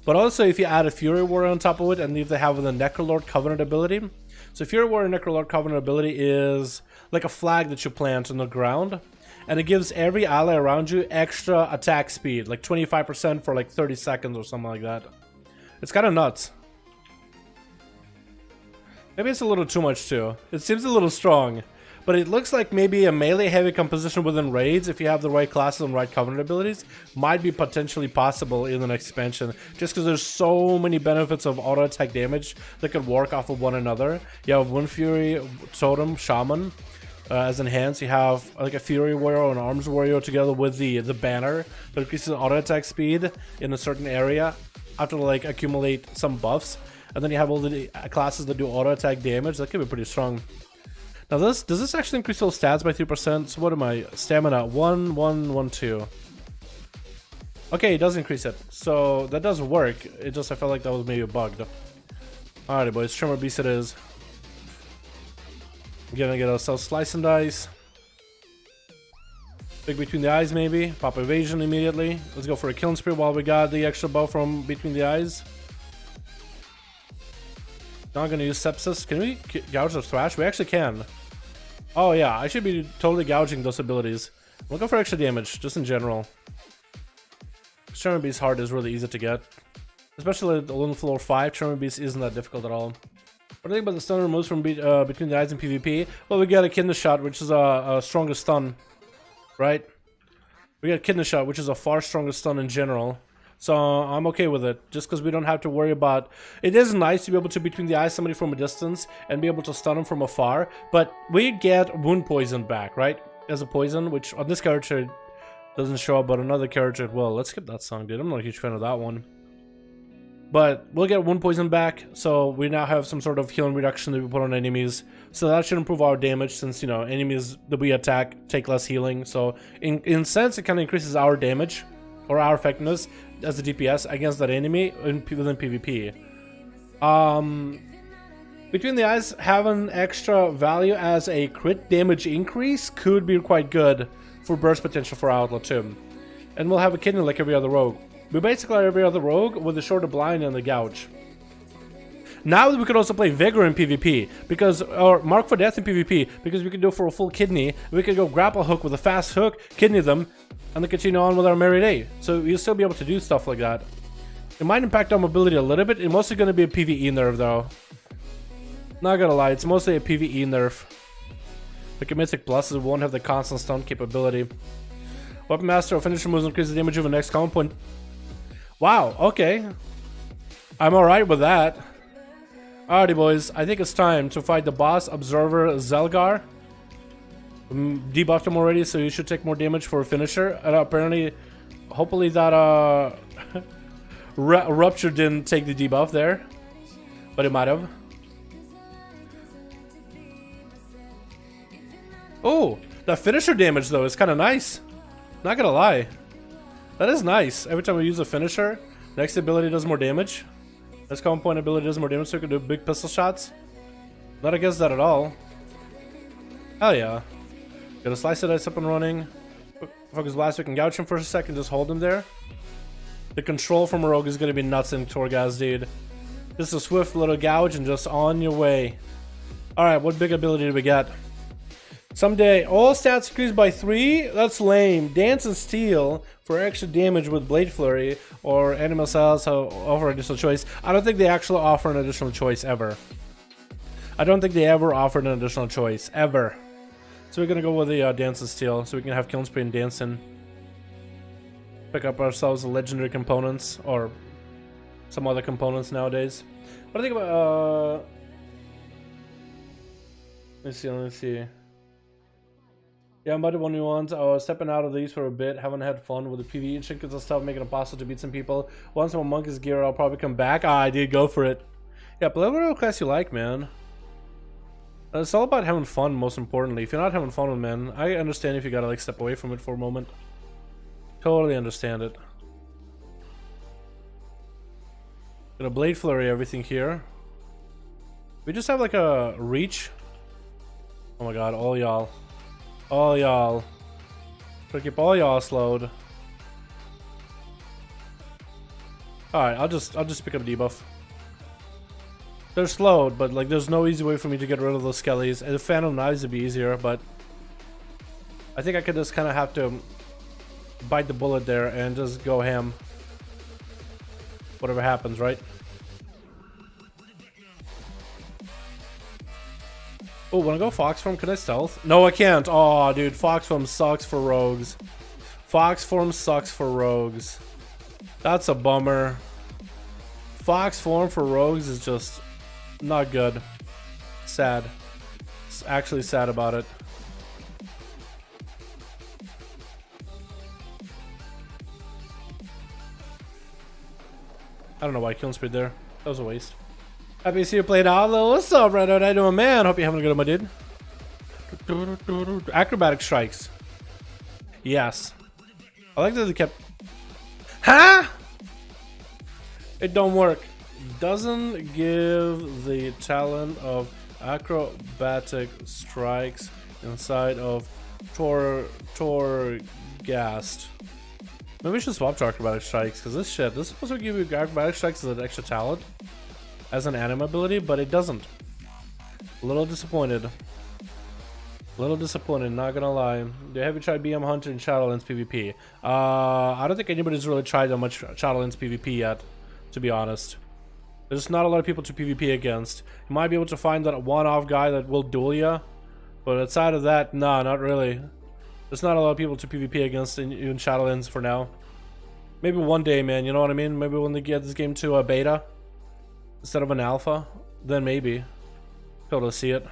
But also if you add a Fury Warrior on top of it, and if they have the Necrolord Covenant ability. So Fury Warrior Necrolord Covenant ability is like a flag that you plant on the ground, and it gives every ally around you extra attack speed, like 25% for like 30 seconds or something like that. It's kind of nuts. Maybe it's a little too much too. It seems a little strong. But it looks like maybe a melee heavy composition within raids, if you have the right classes and right covenant abilities, might be potentially possible in the next expansion. Just because there's so many benefits of auto attack damage that could work off of one another. You have Wind Fury, Totem, Shaman as enhanced. You have like a Fury Warrior or an Arms Warrior together with the banner that increases auto attack speed in a certain area after like accumulate some buffs. And then you have all the classes that do auto attack damage. That could be pretty strong. Now does this actually increase all stats by 3%? So what am I? Stamina 1, 1, 1, 2. Okay, it does increase it. So that does work. It just I felt like that was maybe bugged. Alrighty boys, Tremor Beast it is. We're gonna get ourselves Slice and Dice. Big between the eyes maybe. Pop evasion immediately. Let's go for a killing spree while we got the extra buff from between the eyes. Not gonna use sepsis. Can we gouge the thrash? We actually can. Oh yeah, I should be totally gouging those abilities. We'll go for extra damage, just in general. Sherman Beast Heart is really easy to get. Especially the Lone Floor 5, Sherman Beast isn't that difficult at all. What do you think about the stun removes from between the eyes and PvP? Well, we got a Kidney Shot, which is a stronger stun. Right? We got Kidney Shot, which is a far stronger stun in general. So I'm okay with it, just because we don't have to worry about... It is nice to be able to between the eyes somebody from a distance and be able to stun them from afar, but we get wound poison back, right? As a poison, which on this character doesn't show up, but another character it will. Let's skip that song, dude. I'm not a huge fan of that one. But we'll get wound poison back, so we now have some sort of healing reduction that we put on enemies. So that should improve our damage, since, you know, enemies that we attack take less healing. So in sense, it kind of increases our damage, or our effectiveness as a DPS against that enemy within PvP. Between the eyes having extra value as a crit damage increase could be quite good for burst potential for Outlaw too. And we'll have a kidney like every other rogue. We basically are every other rogue with the shorter blind and the gouge. Now we could also play Vigor in PvP, because, or Mark for Death in PvP, because we could do for a full kidney. We could go grapple hook with a fast hook, kidney them, and then continue on with our merry day. So you'll still be able to do stuff like that. It might impact our mobility a little bit. It's mostly going to be a PvE nerf though. Not gonna lie, it's mostly a PvE nerf. Like a Mythic Plus, it won't have the constant stun capability. Weapon Master or finisher moves increase the damage of the next common point. Wow, okay. I'm alright with that. Alrighty boys, I think it's time to fight the boss, Observer Zelgar. Debuffed him already, so you should take more damage for a finisher. And apparently, hopefully that Rupture didn't take the debuff there. But it might have. Oh, that finisher damage though is kind of nice. Not gonna lie. That is nice. Every time we use a finisher, next ability does more damage. Next common point ability does more damage, so we can do big pistol shots. Not against that at all. Hell yeah. Got a slice of dice up and running. Focus blast, we can gouge him for a second, just hold him there. The control from a rogue is gonna be nuts in Torghast, dude. Just a swift little gouge and just on your way. Alright, what big ability do we get? Someday, all stats increased by 3? That's lame. Dance and Steel for extra damage with Blade Flurry, or Animal Cells offer additional choice. I don't think they actually offer an additional choice ever. I don't think they ever offered an additional choice, ever. So we're gonna go with the Dance and Steel, so we can have Killing Spree and Dancing. Pick up ourselves the legendary components, or some other components nowadays. What do you think about, let me see. Yeah, I'm about to 1v1s. I was stepping out of these for a bit. Haven't had fun with the PvE and shit because of stuff, making it possible to beat some people. Once my monk is geared, I'll probably come back. Ah, I did go for it. Yeah, play whatever class you like, man. It's all about having fun, most importantly. If you're not having fun with men, I understand if you gotta like step away from it for a moment. Totally understand it. Gonna Blade Flurry everything here. We just have like a reach. Oh my god, all y'all. All y'all. Try to keep all y'all slowed. Alright, I'll just pick up debuff. They're slowed, but like there's no easy way for me to get rid of those skellies. And the Phantom Knives would be easier, but I think I could just kinda have to bite the bullet there and just go ham. Whatever happens, right? Oh, wanna go Fox Form? Can I stealth? No, I can't. Oh, dude, Fox Form sucks for rogues. Fox Form sucks for rogues. That's a bummer. Fox Form for rogues is just not good. Sad. It's actually sad about it. I don't know why Killing Spree there. That was a waste. Happy to see you played Outlaw. What's up, Red? How you doing, man? Hope you're having a good one, my dude. Acrobatic strikes. Yes. I like that they kept... Huh? It don't work. Doesn't give the talent of acrobatic strikes inside of Torghast gassed. Maybe we should swap to acrobatic strikes, because this is supposed to give you acrobatic strikes as an extra talent, as an anim ability, but it doesn't. A little disappointed. A little disappointed, not gonna lie. Have you tried BM Hunter and Shadowlands PvP? I don't think anybody's really tried that much Shadowlands PvP yet, to be honest. There's not a lot of people to PvP against. You might be able to find that one-off guy that will duel ya, but outside of that, nah, not really. There's not a lot of people to PvP against in Shadowlands for now. Maybe one day, man, you know what I mean? Maybe when they get this game to a beta instead of an alpha, then maybe be able to see it.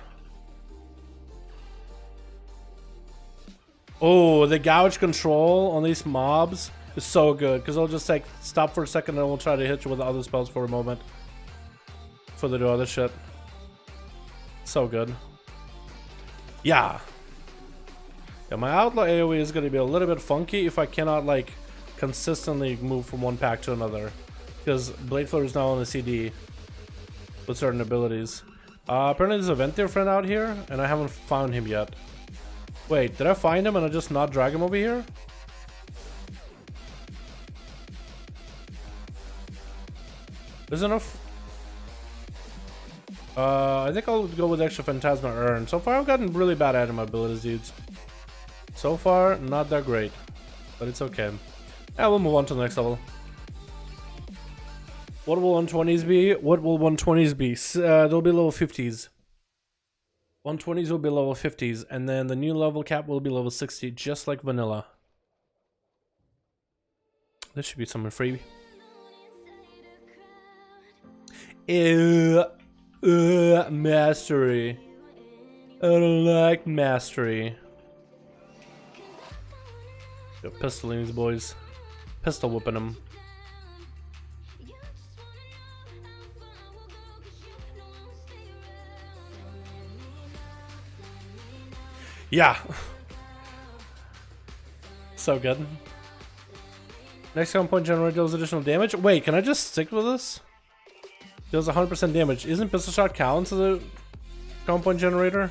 Oh, the gouge control on these mobs is so good, because they'll just like stop for a second and we'll try to hit you with the other spells for a moment before they do other shit. So good. Yeah. Yeah, my outlaw AoE is going to be a little bit funky if I cannot like consistently move from one pack to another, because Blade Flare is now on the CD with certain abilities. Apparently there's a Ventier friend out here and I haven't found him yet. Wait, did I find him and I just not drag him over here? There's enough. I think I'll go with extra Phantasma Urn. So far I've gotten really bad at my abilities, dudes. So far, not that great, but it's okay. Yeah, we'll move on to the next level. What will 120s be? What will 120s be? They'll be level 50s. 120s will be level 50s, and then the new level cap will be level 60, just like vanilla. This should be something free. Mastery. I don't like mastery. Got pistoling these boys. Pistol whipping them. Yeah. So good. Next command point generator deals additional damage. Wait, can I just stick with this? Deals 100% damage. Isn't pistol shot counts as a command point generator?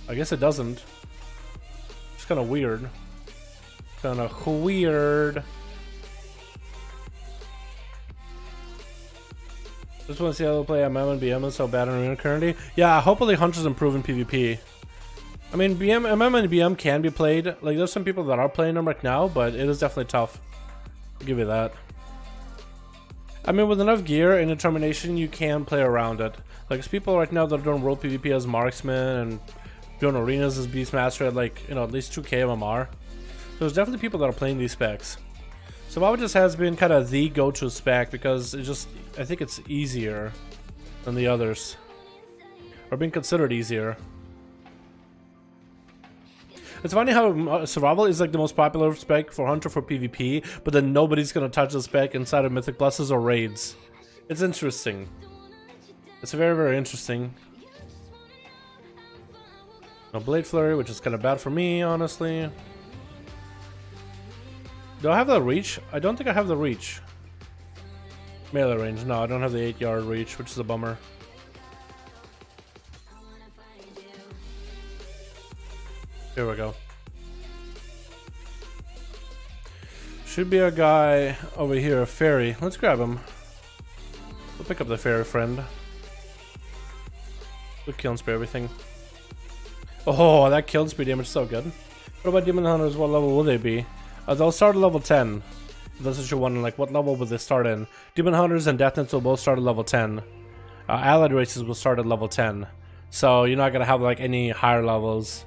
I guess it doesn't. It's kind of weird. Kind of weird. Just want to see how they'll play MM and BM is so bad in Arena currently. Yeah, hopefully Hunter's improve in PvP. I mean, MM and BM can be played. Like, there's some people that are playing them right now, but it is definitely tough. I'll give you that. I mean, with enough gear and determination, you can play around it. Like, there's people right now that are doing world PvP as marksman and doing arenas as Beastmaster at, like, you know, at least 2k MMR. There's definitely people that are playing these specs. So WoW just has been kind of the go-to spec because it just, I think it's easier than the others. Or being considered easier. It's funny how survival is like the most popular spec for Hunter for PvP, but then nobody's gonna touch the spec inside of Mythic Pluses or Raids. It's interesting. It's very, very interesting. No Blade Flurry, which is kind of bad for me, honestly. Do I have the reach? I don't think I have the reach. Melee range. No, I don't have the 8-yard reach, which is a bummer. Here we go. Should be a guy over here, a fairy. Let's grab him. We'll pick up the fairy friend. We'll kill and spray everything. Oh, that kill and spray damage is so good. What about Demon Hunters? What level will they be? They'll start at level 10. That's what you're wondering, like, what level will they start in? Demon Hunters and Death Knights will both start at level 10. Allied races will start at level 10. So you're not gonna have, like, any higher levels.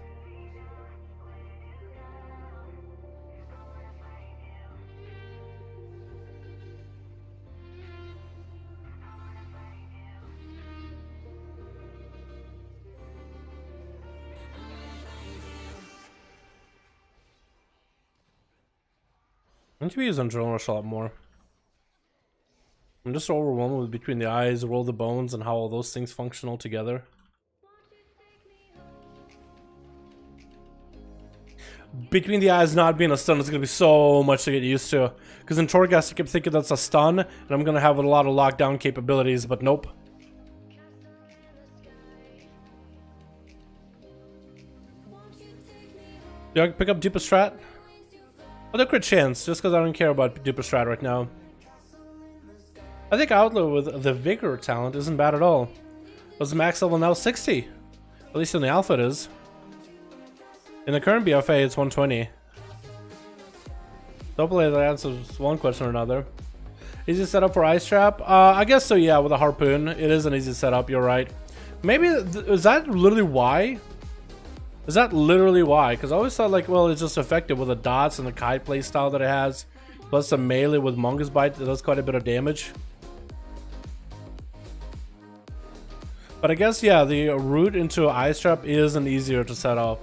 I need to be using Drill Rush a lot more. I'm just overwhelmed with Between the Eyes, Roll the Bones, and how all those things function all together. Between the Eyes not being a stun is going to be so much to get used to. Because in Torghast I kept thinking that's a stun, and I'm going to have a lot of lockdown capabilities, but nope. Do I pick up Deepest Strat? Other crit chance, just because I don't care about Duper Strat right now. I think Outlaw with the Vigor talent isn't bad at all. Was max level now 60? At least in the alpha it is. In the current BFA it's 120. Hopefully that answers one question or another. Easy setup for Ice Trap? I guess so, yeah, with a Harpoon. It is an easy setup, you're right. Maybe, is that literally why? Is that literally why? Because I always thought like, well, it's just effective with the dots and the kite playstyle that it has. Plus the melee with Mongoose Bite that does quite a bit of damage. But I guess, yeah, the route into Ice Trap isn't easier to set up.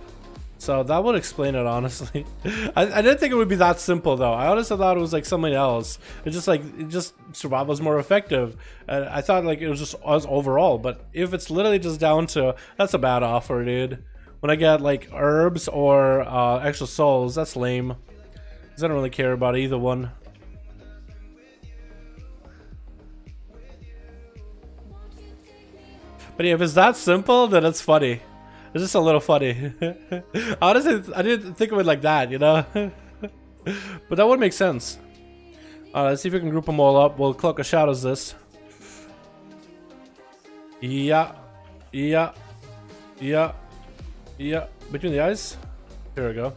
So that would explain it, honestly. I didn't think it would be that simple, though. I honestly thought it was like something else. It's just like, survival was more effective. I thought like it was just us overall. But if it's literally just down to, that's a bad offer, dude. When I get like herbs or extra souls, that's lame. Because I don't really care about either one. But yeah, if it's that simple, then it's funny. It's just a little funny. Honestly, I didn't think of it like that, you know? But that would make sense. Let's see if we can group them all up. We'll Cloak of Shadows this. Yeah. Yeah. Yeah. Yeah. Between the eyes. Here we go.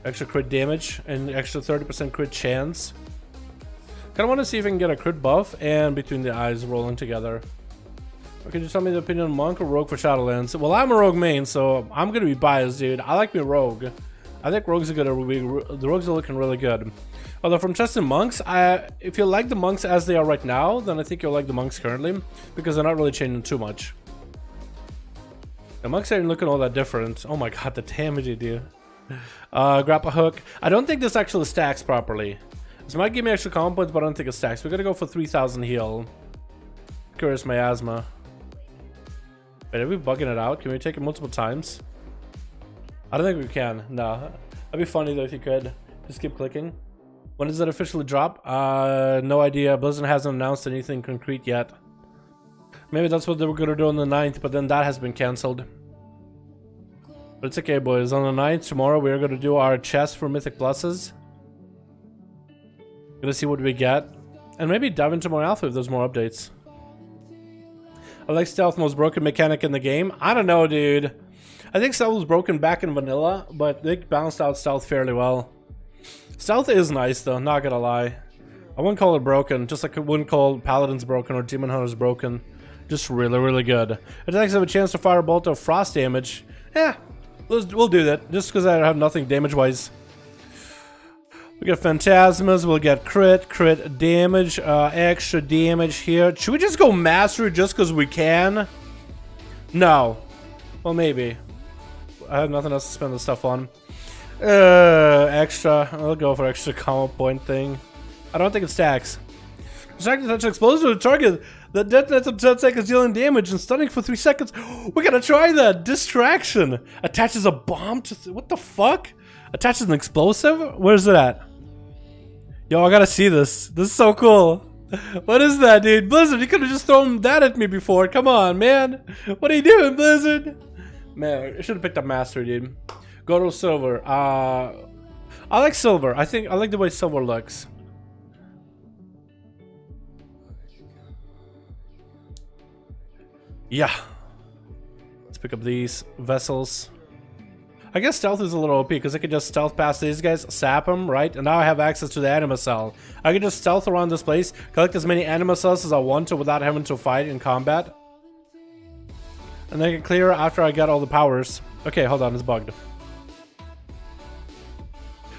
Extra crit damage and extra 30% crit chance. Kinda want to see if I can get a crit buff and between the eyes rolling together. Can you tell me the opinion on Monk or Rogue for Shadowlands? Well, I'm a Rogue main, so I'm gonna be biased, dude. I like me Rogue. I think Rogues are the Rogues are looking really good. Although from testing Monks, if you like the Monks as they are right now, then I think you'll like the Monks currently, because they're not really changing too much. The Monks ain't looking all that different. Oh my god, the damage they do. Grapple Hook. I don't think this actually stacks properly. This might give me extra combo points, but I don't think it stacks. We're gonna go for 3,000 heal. Curious miasma. Wait, are we bugging it out? Can we take it multiple times? I don't think we can. No. That'd be funny though if you could. Just keep clicking. When does it officially drop? No idea. Blizzard hasn't announced anything concrete yet. Maybe that's what they were gonna do on the 9th, but then that has been cancelled. But it's okay, boys. On the 9th, tomorrow, we're gonna do our chest for Mythic Pluses. Gonna see what we get. And maybe dive into more alpha if there's more updates. I like stealth, most broken mechanic in the game. I don't know, dude. I think stealth was broken back in vanilla, but they balanced out stealth fairly well. Stealth is nice, though, not gonna lie. I wouldn't call it broken, just like I wouldn't call Paladins broken or Demon Hunters broken. Just really, really good. Attacks have a chance to fire a bolt of frost damage. Yeah, we'll do that, just because I have nothing damage-wise. We get Phantasmas, we'll get crit damage, extra damage here. Should we just go Mastery just because we can? No. Well, maybe. I have nothing else to spend this stuff on. Extra. I'll go for extra combo point thing. I don't think it stacks. Distracting touch explosion to the target that detonates up 10 seconds, dealing damage and stunning for 3 seconds. We gotta try that. Distraction. Attaches a bomb to... What the fuck? Attaches an explosive? Where's it at? Yo, I gotta see this. This is so cool. What is that, dude? Blizzard, you could have just thrown that at me before. Come on, man. What are you doing, Blizzard? Man, I should have picked up Master, dude. Go to Silver. I like Silver. I like the way Silver looks. Yeah. Let's pick up these vessels. I guess stealth is a little OP because I could just stealth past these guys, sap them, right? And now I have access to the anima cell. I can just stealth around this place, collect as many anima cells as I want to without having to fight in combat. And then I can clear after I get all the powers. Okay, hold on, it's bugged.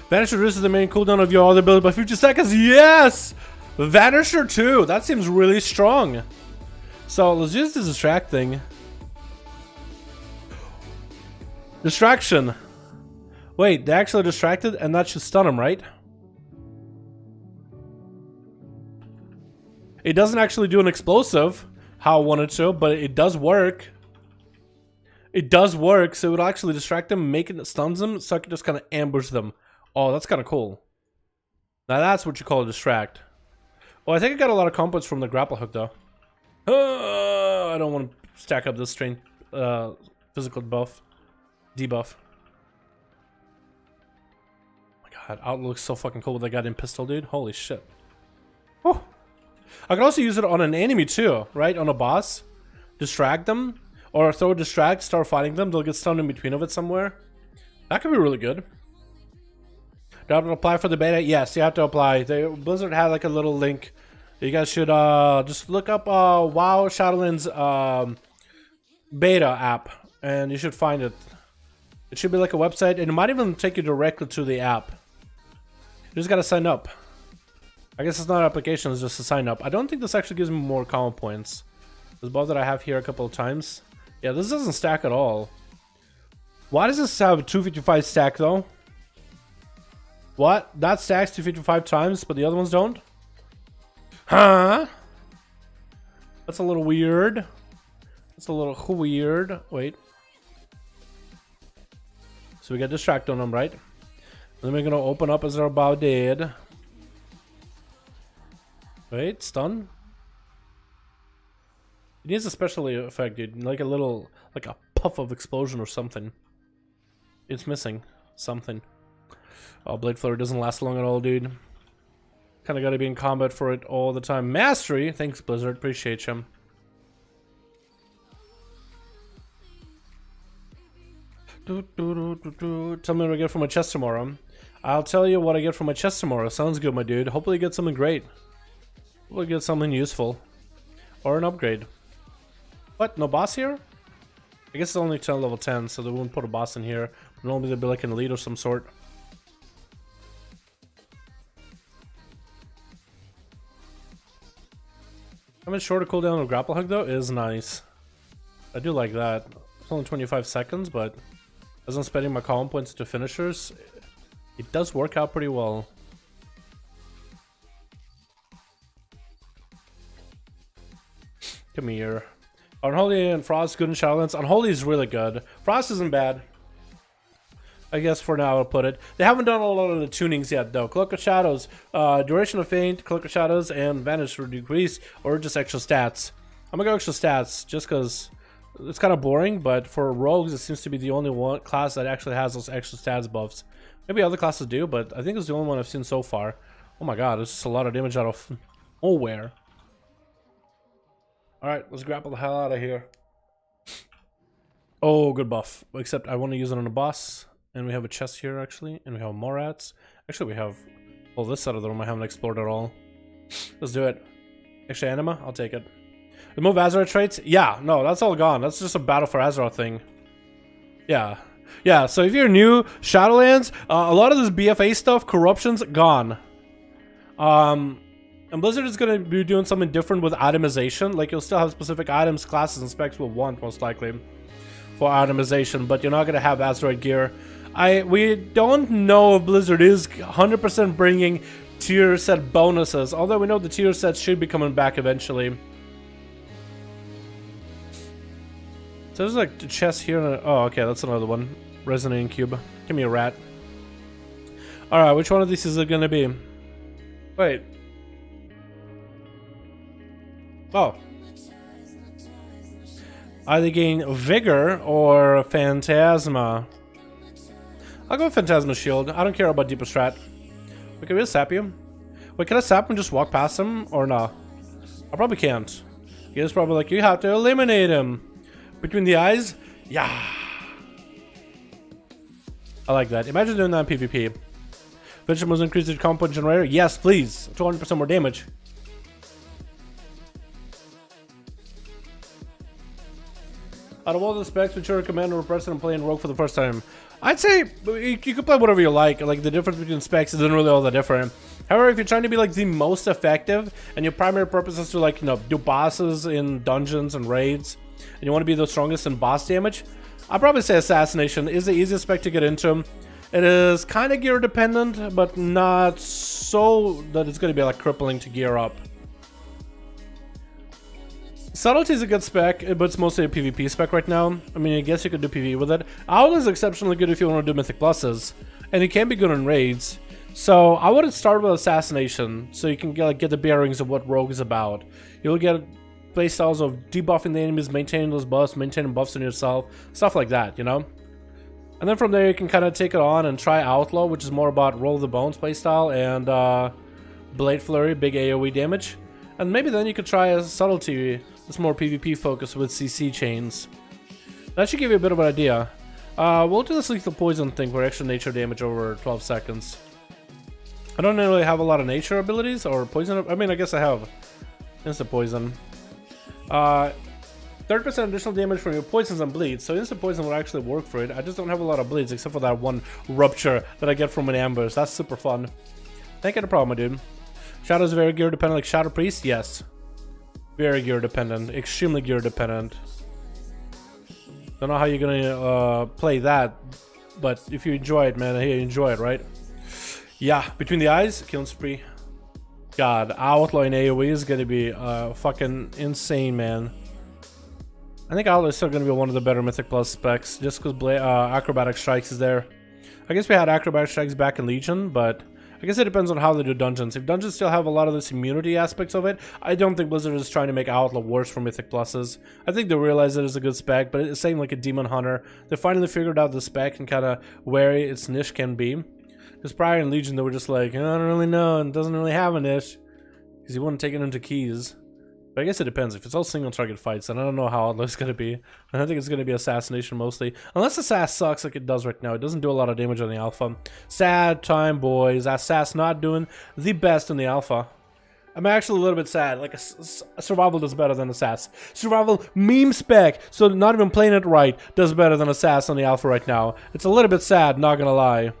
Vanish reduces the main cooldown of your other ability by 50 seconds. Yes! Vanisher too. That seems really strong. So let's use this distract thing. Distraction. Wait, they actually distracted and that should stun him, right? It doesn't actually do an explosive how I wanted to, but it does work. It does work, so it would actually distract them, make it stuns them, so I can just kind of ambush them. Oh, that's kind of cool. Now that's what you call a distract. Oh, I think I got a lot of combos from the grapple hook though. I don't want to stack up this strength physical buff. Debuff. Oh my god. God, Outlaw looks so fucking cool with that goddamn pistol, dude. Holy shit. Oh. I can also use it on an enemy too, right? On a boss. Distract them. Or throw a distract, start fighting them. They'll get stunned in between of it somewhere. That could be really good. Do I have to apply for the beta? Yes, you have to apply. Blizzard had like a little link. You guys should just look up WoW Shadowlands beta app. And you should find it. It should be like a website. And it might even take you directly to the app. You just gotta sign up. I guess it's not an application, it's just a sign up. I don't think this actually gives me more common points. This buff that I have here a couple of times. Yeah, this doesn't stack at all. Why does this have 255 stack though? What? That stacks 255 times, but the other ones don't? Huh? That's a little weird. That's a little weird. Wait. So we get distract on them, right? And then we're gonna open up as they're about dead. Wait, stun. It needs a special effect, dude. Like a little, like a puff of explosion or something. It's missing something. Oh, Blade Flurry doesn't last long at all, dude. Kind of got to be in combat for it all the time. Mastery, thanks Blizzard, appreciate you. Tell me what I get from my chest tomorrow. I'll tell you what I get from my chest tomorrow. Sounds good, my dude. Hopefully get something great. Hopefully get something useful. Or an upgrade. What? No boss here? I guess it's only level 10, so they won't put a boss in here. Normally there'd be like an elite of some sort. How much shorter cooldown of grapple hook though is nice. I do like that. It's only 25 seconds, but as I'm spending my common points to finishers, it does work out pretty well. Come here. Unholy and Frost good in Shadowlands. Unholy is really good. Frost isn't bad. I guess for now I'll put it. They haven't done a lot of the tunings yet though. Cloak of Shadows, Duration of Feint, Cloak of Shadows, and Vanish for decrease, or just extra stats. I'm gonna go extra stats just because it's kind of boring, but for rogues it seems to be the only one class that actually has those extra stats buffs. Maybe other classes do, but I think it's the only one I've seen so far. Oh my god, it's just a lot of damage out of nowhere. Alright, let's grapple the hell out of here. Oh, good buff. Except I want to use it on a boss. And we have a chest here, actually. And we have more rats. Actually, we have... Oh, this side of the room I haven't explored at all. Let's do it. Extra anima? I'll take it. Remove Azeroth traits? Yeah, no, that's all gone. That's just a Battle for Azeroth thing. Yeah. Yeah, so if you're new, Shadowlands, a lot of this BFA stuff, corruption's gone. And Blizzard is going to be doing something different with itemization. Like, you'll still have specific items, classes, and specs we'll want, most likely, for itemization, but you're not going to have Azeroth gear. We don't know if Blizzard is 100% bringing tier set bonuses, although we know the tier sets should be coming back eventually. So there's like the chest here. Oh, okay, that's another one. Resonating cube. Give me a rat. Alright, which one of these is it going to be? Wait. Oh. Either gain Vigor or Phantasma. I'll go with Phantasma Shield. I don't care about Deeper Strat. Wait, can we just sap you? Wait, can I sap him and just walk past him? Or no? I probably can't. He's probably like, you have to eliminate him. Between the eyes? Yeah. I like that. Imagine doing that in PvP. Venture moves increase the comp point generator? Yes, please. 200% more damage. Out of all the specs, which are commander or president playing rogue for the first time, I'd say you can play whatever you like. Like, the difference between specs isn't really all that different. However, if you're trying to be like the most effective and your primary purpose is to, like, you know, do bosses in dungeons and raids, and you want to be the strongest in boss damage, I'd probably say Assassination is the easiest spec to get into. It is kind of gear dependent, but not so that it's going to be like crippling to gear up. Subtlety is a good spec, but it's mostly a PvP spec right now. I mean, I guess you could do PvE with it. Owl is exceptionally good if you want to do Mythic Pluses, and it can be good in raids. So I would start with Assassination, so you can get the bearings of what Rogue is about. You'll get playstyles of debuffing the enemies, maintaining those buffs, maintaining buffs on yourself, stuff like that, you know? And And then from there you can kind of take it on and try Outlaw, which is more about Roll the Bones playstyle, and Blade Flurry, big AoE damage. And maybe then you could try a Subtlety that's more PvP focused with CC chains. That should give you a bit of an idea. We'll do this Lethal Poison thing for extra nature damage over 12 seconds. I don't really have a lot of nature abilities or poison. I mean, I guess I have instant poison. 30% additional damage from your poisons and bleeds, so instant poison would actually work for it. I just don't have a lot of bleeds except for that one rupture that I get from an ambush. That's super fun. Ain't got a problem, dude. Shadow's very gear dependent, like Shadow Priest. Yes, very gear dependent, extremely gear dependent. Don't know how you're gonna play that, but if you enjoy it, man, hey, enjoy it, right? Yeah, Between the Eyes, Killing Spree. God, Outlaw in AoE is gonna be fucking insane, man. I think Outlaw is still gonna be one of the better Mythic Plus specs, just because Acrobatic Strikes is there. I guess we had Acrobatic Strikes back in Legion, but I guess it depends on how they do dungeons. If dungeons still have a lot of this immunity aspects of it, I don't think Blizzard is trying to make Outlaw worse for Mythic Pluses. I think they realize it is a good spec, but it's same like a Demon Hunter. They finally figured out the spec and kind of where its niche can be. Because prior in Legion, they were just like, I don't really know, and doesn't really have a niche. Because you wouldn't take it into keys. But I guess it depends. If it's all single target fights, then I don't know how Outlaw going to be. I don't think it's going to be assassination mostly. Unless Assass sucks like it does right now. It doesn't do a lot of damage on the alpha. Sad time, boys. Assass not doing the best in the alpha. I'm actually a little bit sad. Like, Survival does better than Assass. Survival meme spec, so not even playing it right, does better than Assass on the alpha right now. It's a little bit sad, not gonna lie.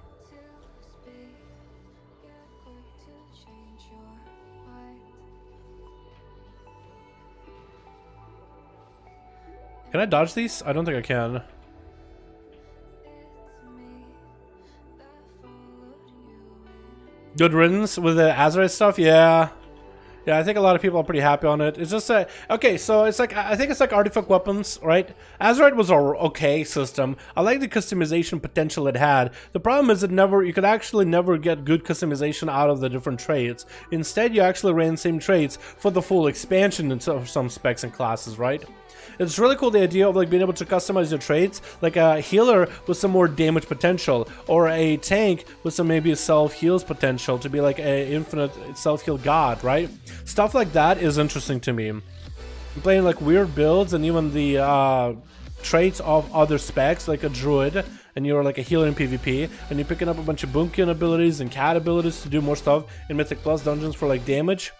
Can I dodge these? I don't think I can. Good riddance with the Azerite stuff? Yeah. Yeah, I think a lot of people are pretty happy on it. It's just okay, so it's like, I think it's like artifact weapons, right? Azerite was an okay system. I like the customization potential it had. The problem is you could actually never get good customization out of the different traits. Instead, you actually ran the same traits for the full expansion in some specs and classes, right? It's really cool, the idea of like being able to customize your traits, like a healer with some more damage potential, or a tank with some maybe self-heals potential to be like a infinite self-heal god, right? Stuff like that is interesting to me. I'm playing like weird builds and even the traits of other specs, like a druid, and you're like a healer in PvP, and you're picking up a bunch of boomkin abilities and cat abilities to do more stuff in Mythic Plus dungeons for like damage,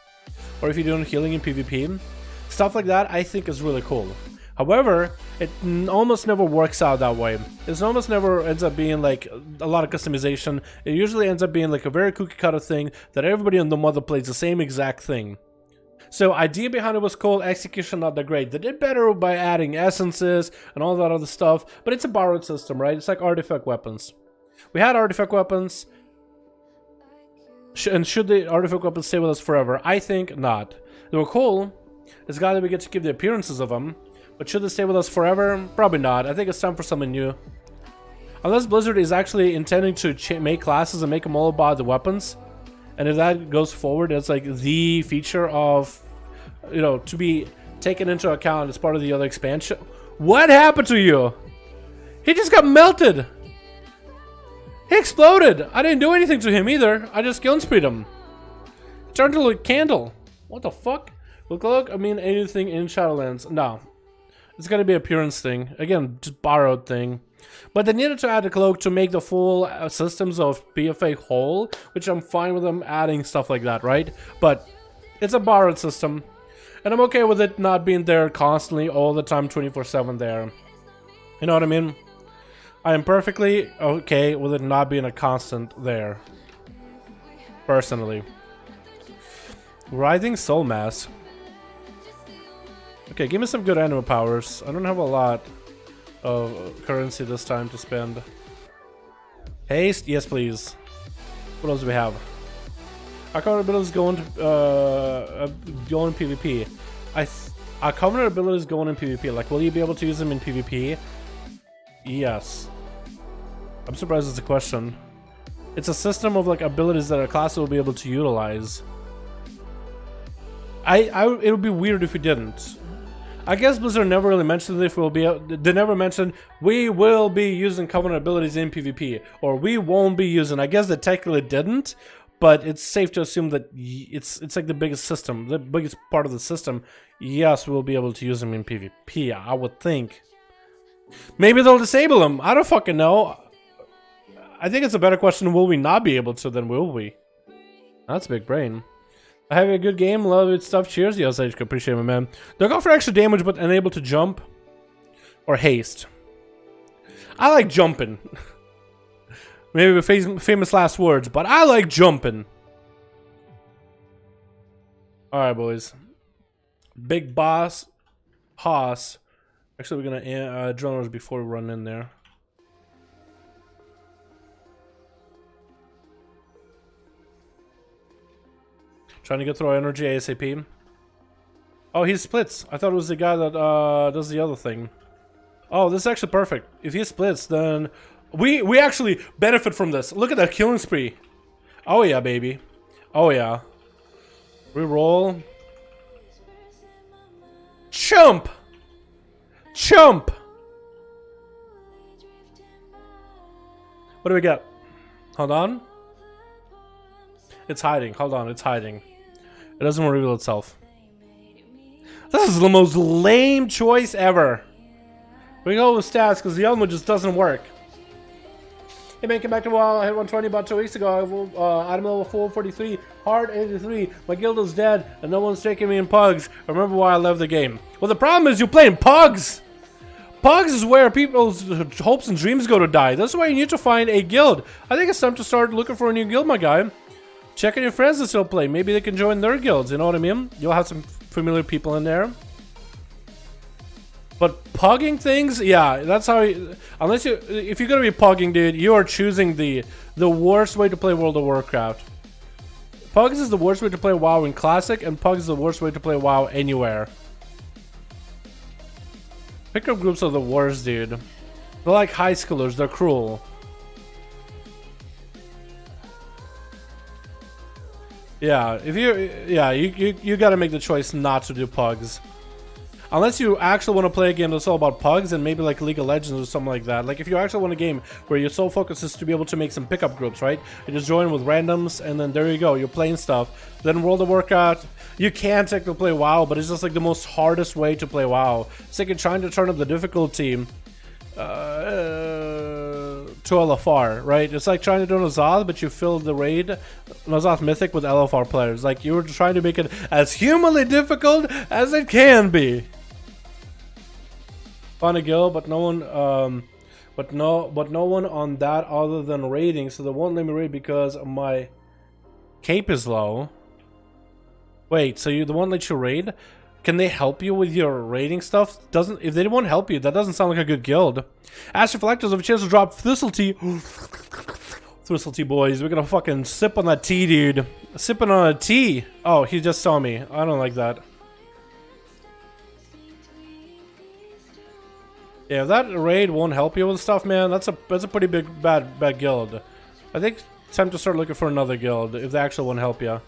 or if you're doing healing in PvP. Stuff like that I think is really cool. However, it almost never works out that way. It almost never ends up being like a lot of customization. It usually ends up being like a very cookie cutter thing that everybody on the mother plays the same exact thing. So idea behind it was cool, execution not that great. They did better by adding essences and all that other stuff, but it's a borrowed system, right? It's like artifact weapons. We had artifact weapons, and should the artifact weapons stay with us forever? I think not. They were cool. It's gotta be good to keep the appearances of them. But should they stay with us forever? Probably not. I think it's time for something new. Unless Blizzard is actually intending to make classes and make them all about the weapons. And if that goes forward, it's like the feature of, you know, to be taken into account as part of the other expansion. What happened to you? He just got melted. He exploded. I didn't do anything to him either. I just gun spreed him. Turned to a candle. What the fuck? Look, I mean anything in Shadowlands. No. It's gonna be an appearance thing. Again, just borrowed thing. But they needed to add a cloak to make the full systems of PFA whole, which I'm fine with them adding stuff like that, right? But it's a borrowed system. And I'm okay with it not being there constantly, all the time, 24/7 there. You know what I mean? I am perfectly okay with it not being a constant there. Personally. Writhing Soul Mass. Okay, give me some good animal powers. I don't have a lot of currency this time to spend. Haste? Yes, please. What else do we have? Our covenant abilities going in PvP. Our covenant abilities going in PvP. Like, will you be able to use them in PvP? Yes. I'm surprised it's a question. It's a system of like abilities that a class will be able to utilize. It would be weird if we didn't. I guess Blizzard never really mentioned if we'll be. They never mentioned we will be using Covenant abilities in PvP, or we won't be using. I guess they technically didn't, but it's safe to assume that it's like the biggest system, the biggest part of the system. Yes, we'll be able to use them in PvP. I would think. Maybe they'll disable them. I don't fucking know. I think it's a better question. Will we not be able to? Than will we? That's a big brain. I have a good game, love it stuff. Cheers, yes, I appreciate it, man. They'll go for extra damage, but unable to jump or haste. I like jumping. Maybe with famous last words, but I like jumping. All right, boys. Big boss, Haas. Actually, we're gonna drones before we run in there. Trying to get through energy ASAP. Oh, he splits. I thought it was the guy that does the other thing. Oh, this is actually perfect. If he splits, then we actually benefit from this. Look at that killing spree. Oh yeah, baby. Oh yeah. Reroll. Chump! Chump! What do we get? Hold on. It's hiding. Hold on, it's hiding. It doesn't reveal itself. This is the most lame choice ever. We go with stats because the other one just doesn't work. Hey man, came back to WoW. I hit 120 about 2 weeks ago. Item level 443, hard 83. My guild is dead and no one's taking me in pugs. I remember why I left the game. Well, the problem is you're playing pugs. Pugs is where people's hopes and dreams go to die. That's why you need to find a guild. I think it's time to start looking for a new guild, my guy. Check on your friends that still play. Maybe they can join their guilds, you know what I mean? You'll have some familiar people in there. But pugging things, yeah, that's how you, unless you, if you're gonna be pugging, dude, you are choosing the worst way to play World of Warcraft. Pugs is the worst way to play WoW in Classic, and Pugs is the worst way to play WoW anywhere. Pickup groups are the worst, dude. They're like high schoolers, they're cruel. Yeah, if you gotta make the choice not to do pugs. Unless you actually want to play a game that's all about pugs and maybe like League of Legends or something like that. Like if you actually want a game where your sole focus is to be able to make some pickup groups, right? You just join with randoms and then there you go, you're playing stuff. Then World of Warcraft, you can technically play WoW, but it's just like the most hardest way to play WoW. It's like you're trying to turn up the difficulty to LFR, right? It's like trying to do Nazoth, but you fill the raid Nazoth Mythic with LFR players. Like you were trying to make it as humanly difficult as it can be. Found a guild, but no one, but no one on that other than raiding, so they won't let me raid because my cape is low. Wait, so they won't let you raid? Can they help you with your raiding stuff? If they won't help you, that doesn't sound like a good guild. Ask Reflectors have a chance to drop Thistle Tea. Thistle Tea boys, we're gonna fucking sip on that tea, dude. Sipping on a tea. Oh, he just saw me. I don't like that. Yeah, if that raid won't help you with stuff, man, that's a pretty big bad guild. I think it's time to start looking for another guild if they actually won't help you.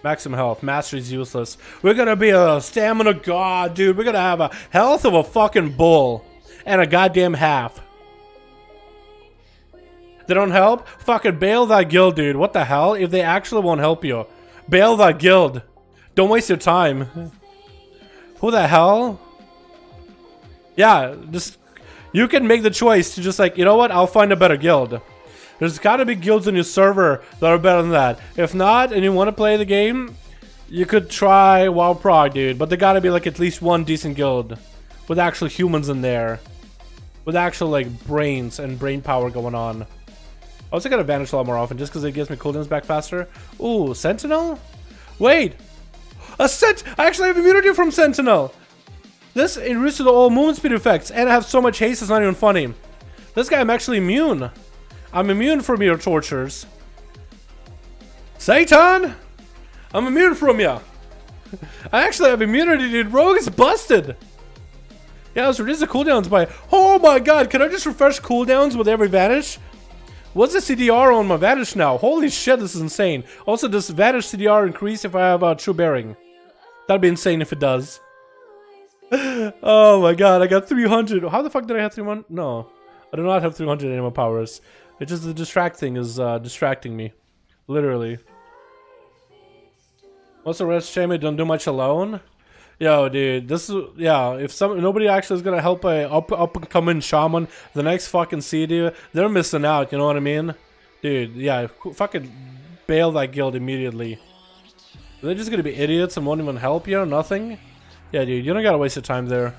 Maximum health, mastery's useless. We're gonna be a stamina god, dude. We're gonna have a health of a fucking bull and a goddamn half. They don't help? Fucking bail that guild, dude. What the hell? If they actually won't help you, bail that guild. Don't waste your time. Who the hell? Yeah, just you can make the choice to just like, you know what? I'll find a better guild. There's gotta be guilds on your server that are better than that. If not, and you want to play the game, you could try WoW Prog, dude. But there gotta be like at least one decent guild with actual humans in there, with actual like brains and brain power going on. I also gotta vanish a lot more often just because it gives me cooldowns back faster. Ooh, Sentinel? Wait, I actually have immunity from Sentinel. This reduces the all movement speed effects, and I have so much haste it's not even funny. This guy I'm actually immune. I'm immune from your tortures. Satan! I'm immune from ya. I actually have immunity, dude. Rogue is busted. Yeah, let's reduce the cooldowns by... Oh my god, can I just refresh cooldowns with every vanish? What's the CDR on my vanish now? Holy shit, this is insane. Also, does vanish CDR increase if I have a true bearing? That'd be insane if it does. Oh my god, I got 300. How the fuck did I have 300? No, I do not have 300 animal powers. It's just the distract thing is distracting me. Literally. What's the rest shame I don't do much alone? Yo, dude, this is, yeah, if nobody actually is gonna help a up and coming shaman the next fucking CD, they're missing out, you know what I mean? Dude, yeah, fucking bail that guild immediately. They're just gonna be idiots and won't even help you, nothing? Yeah, dude, you don't gotta waste your time there.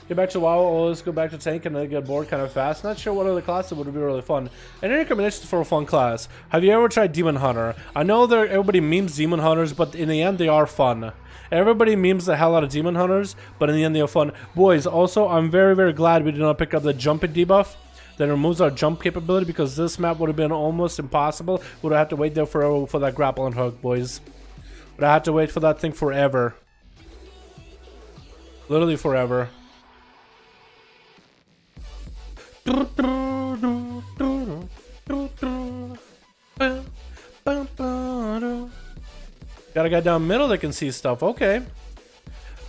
Get back to WoW, always go back to tank and then get bored kind of fast. Not sure what other classes would be really fun. Any recommendations for a fun class? Have you ever tried Demon Hunter? I know everybody memes Demon Hunters, but in the end they are fun. Everybody memes the hell out of Demon Hunters, but in the end they are fun. Boys, also, I'm very, very glad we did not pick up the jumping debuff that removes our jump capability, because this map would have been almost impossible. Would have had to wait there forever for that grapple and hook, boys. Would have had to wait for that thing forever. Literally forever. Got a guy down middle that can see stuff. Okay.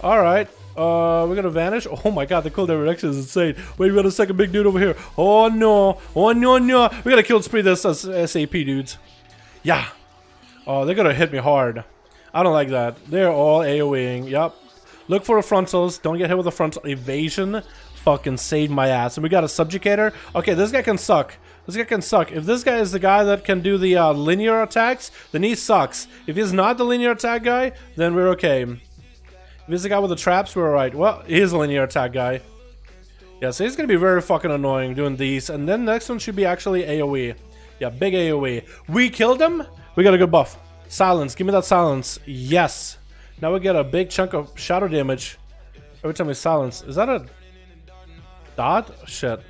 Alright. We're gonna vanish. Oh my god, the cool direction is insane. Wait, we got a second big dude over here. Oh no. Oh no, no. We gotta kill spree this SAP dudes. Yeah. Oh, they're gonna hit me hard. I don't like that. They're all AoEing. Yep. Look for the frontals. Don't get hit with a frontal evasion. Fucking saved my ass. And we got a subjugator. Okay, this guy can suck. This guy can suck. If this guy is the guy that can do the linear attacks, then he sucks. If he's not the linear attack guy, then we're okay. If he's the guy with the traps, we're alright. Well, he is a linear attack guy. Yeah, so he's gonna be very fucking annoying doing these. And then the next one should be actually AoE. Yeah, big AoE. We killed him. We got a good buff. Silence. Give me that silence. Yes. Now we get a big chunk of shadow damage every time we silence. Is that a dot? Shit.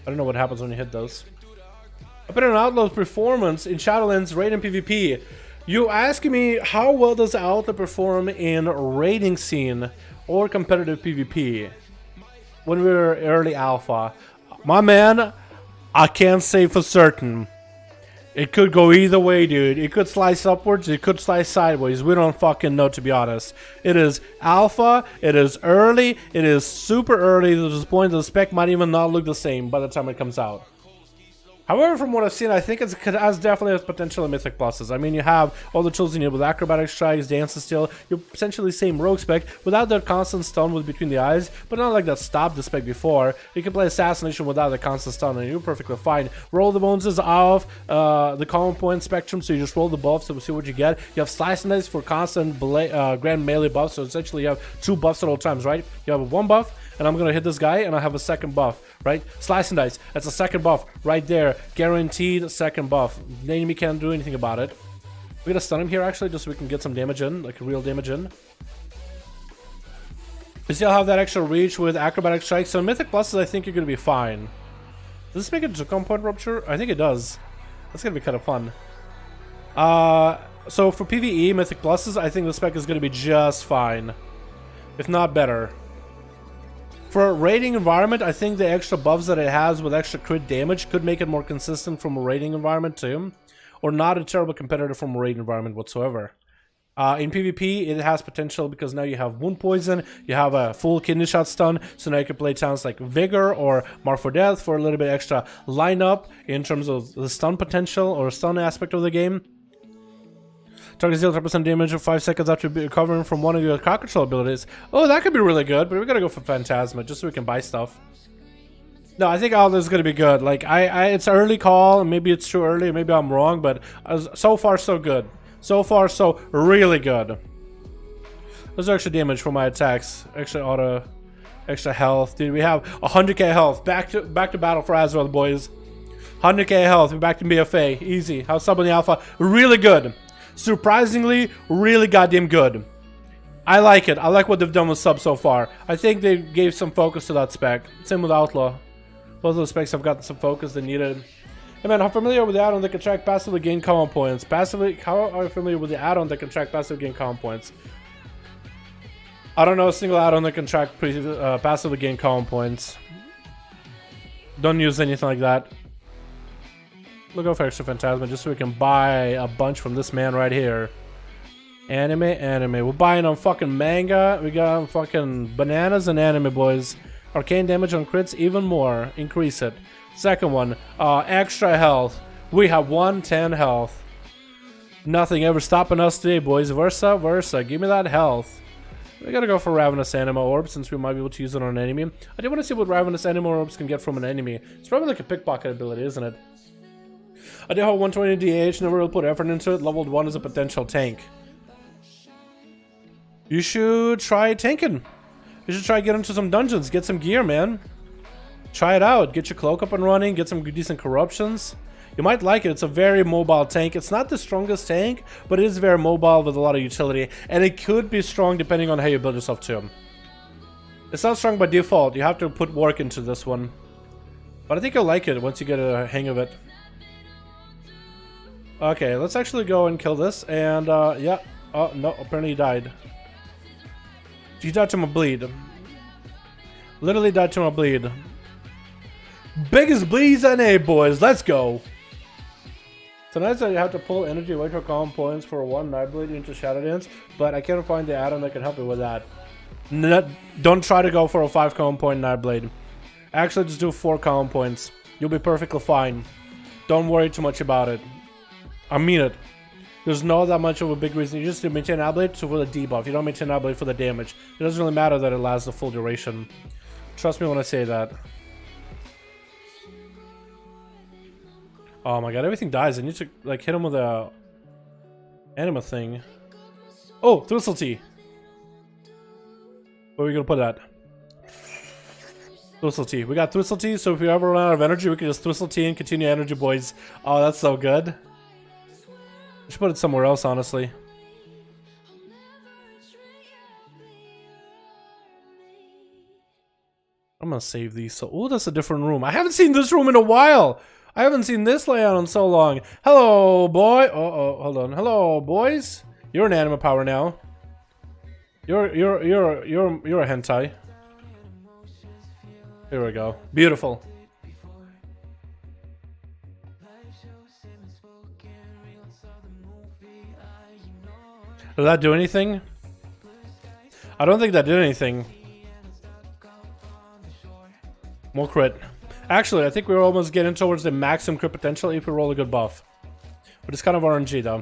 I don't know what happens when you hit those. I put an Outlaw's performance in Shadowlands raid and PvP. You asking me how well does Outlaw perform in raiding scene or competitive PvP when we were early alpha? My man, I can't say for certain. It could go either way, dude. It could slice upwards, it could slice sideways. We don't fucking know, to be honest. It is alpha, it is early, it is super early to the point that the spec might even not look the same by the time it comes out. However, from what I've seen, I think it has definitely potential in Mythic Pluses. I mean, you have all the tools you need with acrobatic strikes, dance steal. You're essentially same rogue spec without that constant stun with between the eyes, but not like that stopped the spec before. You can play assassination without the constant stun, and you're perfectly fine. Roll the bones is off the common point spectrum, so you just roll the buffs and we'll see what you get. You have slice and dice for constant grand melee buffs, so essentially you have 2 buffs at all times, right? You have 1 buff, and I'm gonna hit this guy, and I have a 2nd buff, right? Slice and dice, that's a 2nd buff right there, guaranteed 2nd buff. The enemy can't do anything about it. We're gonna stun him here actually, just so we can get some damage in, like real damage in. We still have that extra reach with acrobatic strikes, so Mythic Pluses I think you're gonna be fine. Does this make it to compound rupture? I think it does. That's gonna be kind of fun. So for PvE Mythic Pluses, I think the spec is gonna be just fine, if not better. For a raiding environment, I think the extra buffs that it has with extra crit damage could make it more consistent from a raiding environment too, or not a terrible competitor from a raid environment whatsoever. In PvP, it has potential because now you have wound poison, you have a full kidney shot stun, so now you can play talents like Vigor or Mark for Death for a little bit extra lineup in terms of the stun potential or stun aspect of the game. Target 0% damage for 5 seconds after recovering from one of your crowd control abilities. Oh, that could be really good, but we're gonna go for Phantasma just so we can buy stuff. No, I think Outlaw is gonna be good. Like, it's an early call, and maybe it's too early, maybe I'm wrong, but so far so good. So far so really good. There's extra damage for my attacks, extra auto, extra health. Dude, we have 100k health. Back to battle for Azrael, boys. 100k health. We're back to BFA. Easy. How's sub on the alpha? Really good. Surprisingly, really goddamn good. I like it. I like what they've done with sub so far. I think they gave some focus to that spec. Same with Outlaw. Both of those specs have gotten some focus they needed. Hey man, how familiar with the add-on that can track passively gain common points? How are you familiar with the add-on that can track passively gain common points? I don't know a single add-on that can track passively gain common points. Don't use anything like that. We'll go for extra Phantasma just so we can buy a bunch from this man right here. Anime. We're buying on fucking manga. We got on fucking bananas and anime, boys. Arcane damage on crits, even more. Increase it. Second one, extra health. We have 110 health. Nothing ever stopping us today, boys. Versa. Give me that health. We gotta go for Ravenous Anima Orb since we might be able to use it on an enemy. I do want to see what Ravenous Anima Orbs can get from an enemy. It's probably like a pickpocket ability, isn't it? I do have 120 DH, never really put effort into it. Leveled 1 is a potential tank. You should try tanking. You should try get into some dungeons, get some gear, man. Try it out. Get your cloak up and running, get some decent corruptions. You might like it. It's a very mobile tank. It's not the strongest tank, but it is very mobile with a lot of utility. And it could be strong depending on how you build yourself too. It's not strong by default. You have to put work into this one. But I think you'll like it once you get a hang of it. Okay, let's actually go and kill this. And, yeah. Oh, no. Apparently he died. He died to my bleed. Literally died to my bleed. Biggest Duels NA, boys. Let's go. Sometimes you have to pull energy away from common points for one Nightblade into Shadowlands, but I can't find the add-on that can help you with that. Don't try to go for a 5 common point Nightblade. Actually, just do 4 common points. You'll be perfectly fine. Don't worry too much about it. I mean it. There's not that much of a big reason. You just maintain Nightblade for the debuff. You don't maintain Nightblade for the damage. It doesn't really matter that it lasts the full duration. Trust me when I say that. Oh my god, everything dies. I need to like hit him with a anima thing. Oh, Thistle Tea. Where are we gonna put that? Thistle Tea. We got Thistle Tea, so if we ever run out of energy, we can just Thistle Tea and continue energy, boys. Oh, that's so good. I should put it somewhere else, honestly. I'm gonna save these. So, oh, that's a different room. I haven't seen this room in a while. I haven't seen this layout in so long. Hello, boy. Hold on. Hello, boys. You're an anima power now. You're a hentai. Here we go. Beautiful. Did that do anything? I don't think that did anything. More crit. Actually, I think we're almost getting towards the maximum crit potential if we roll a good buff. But it's kind of RNG though,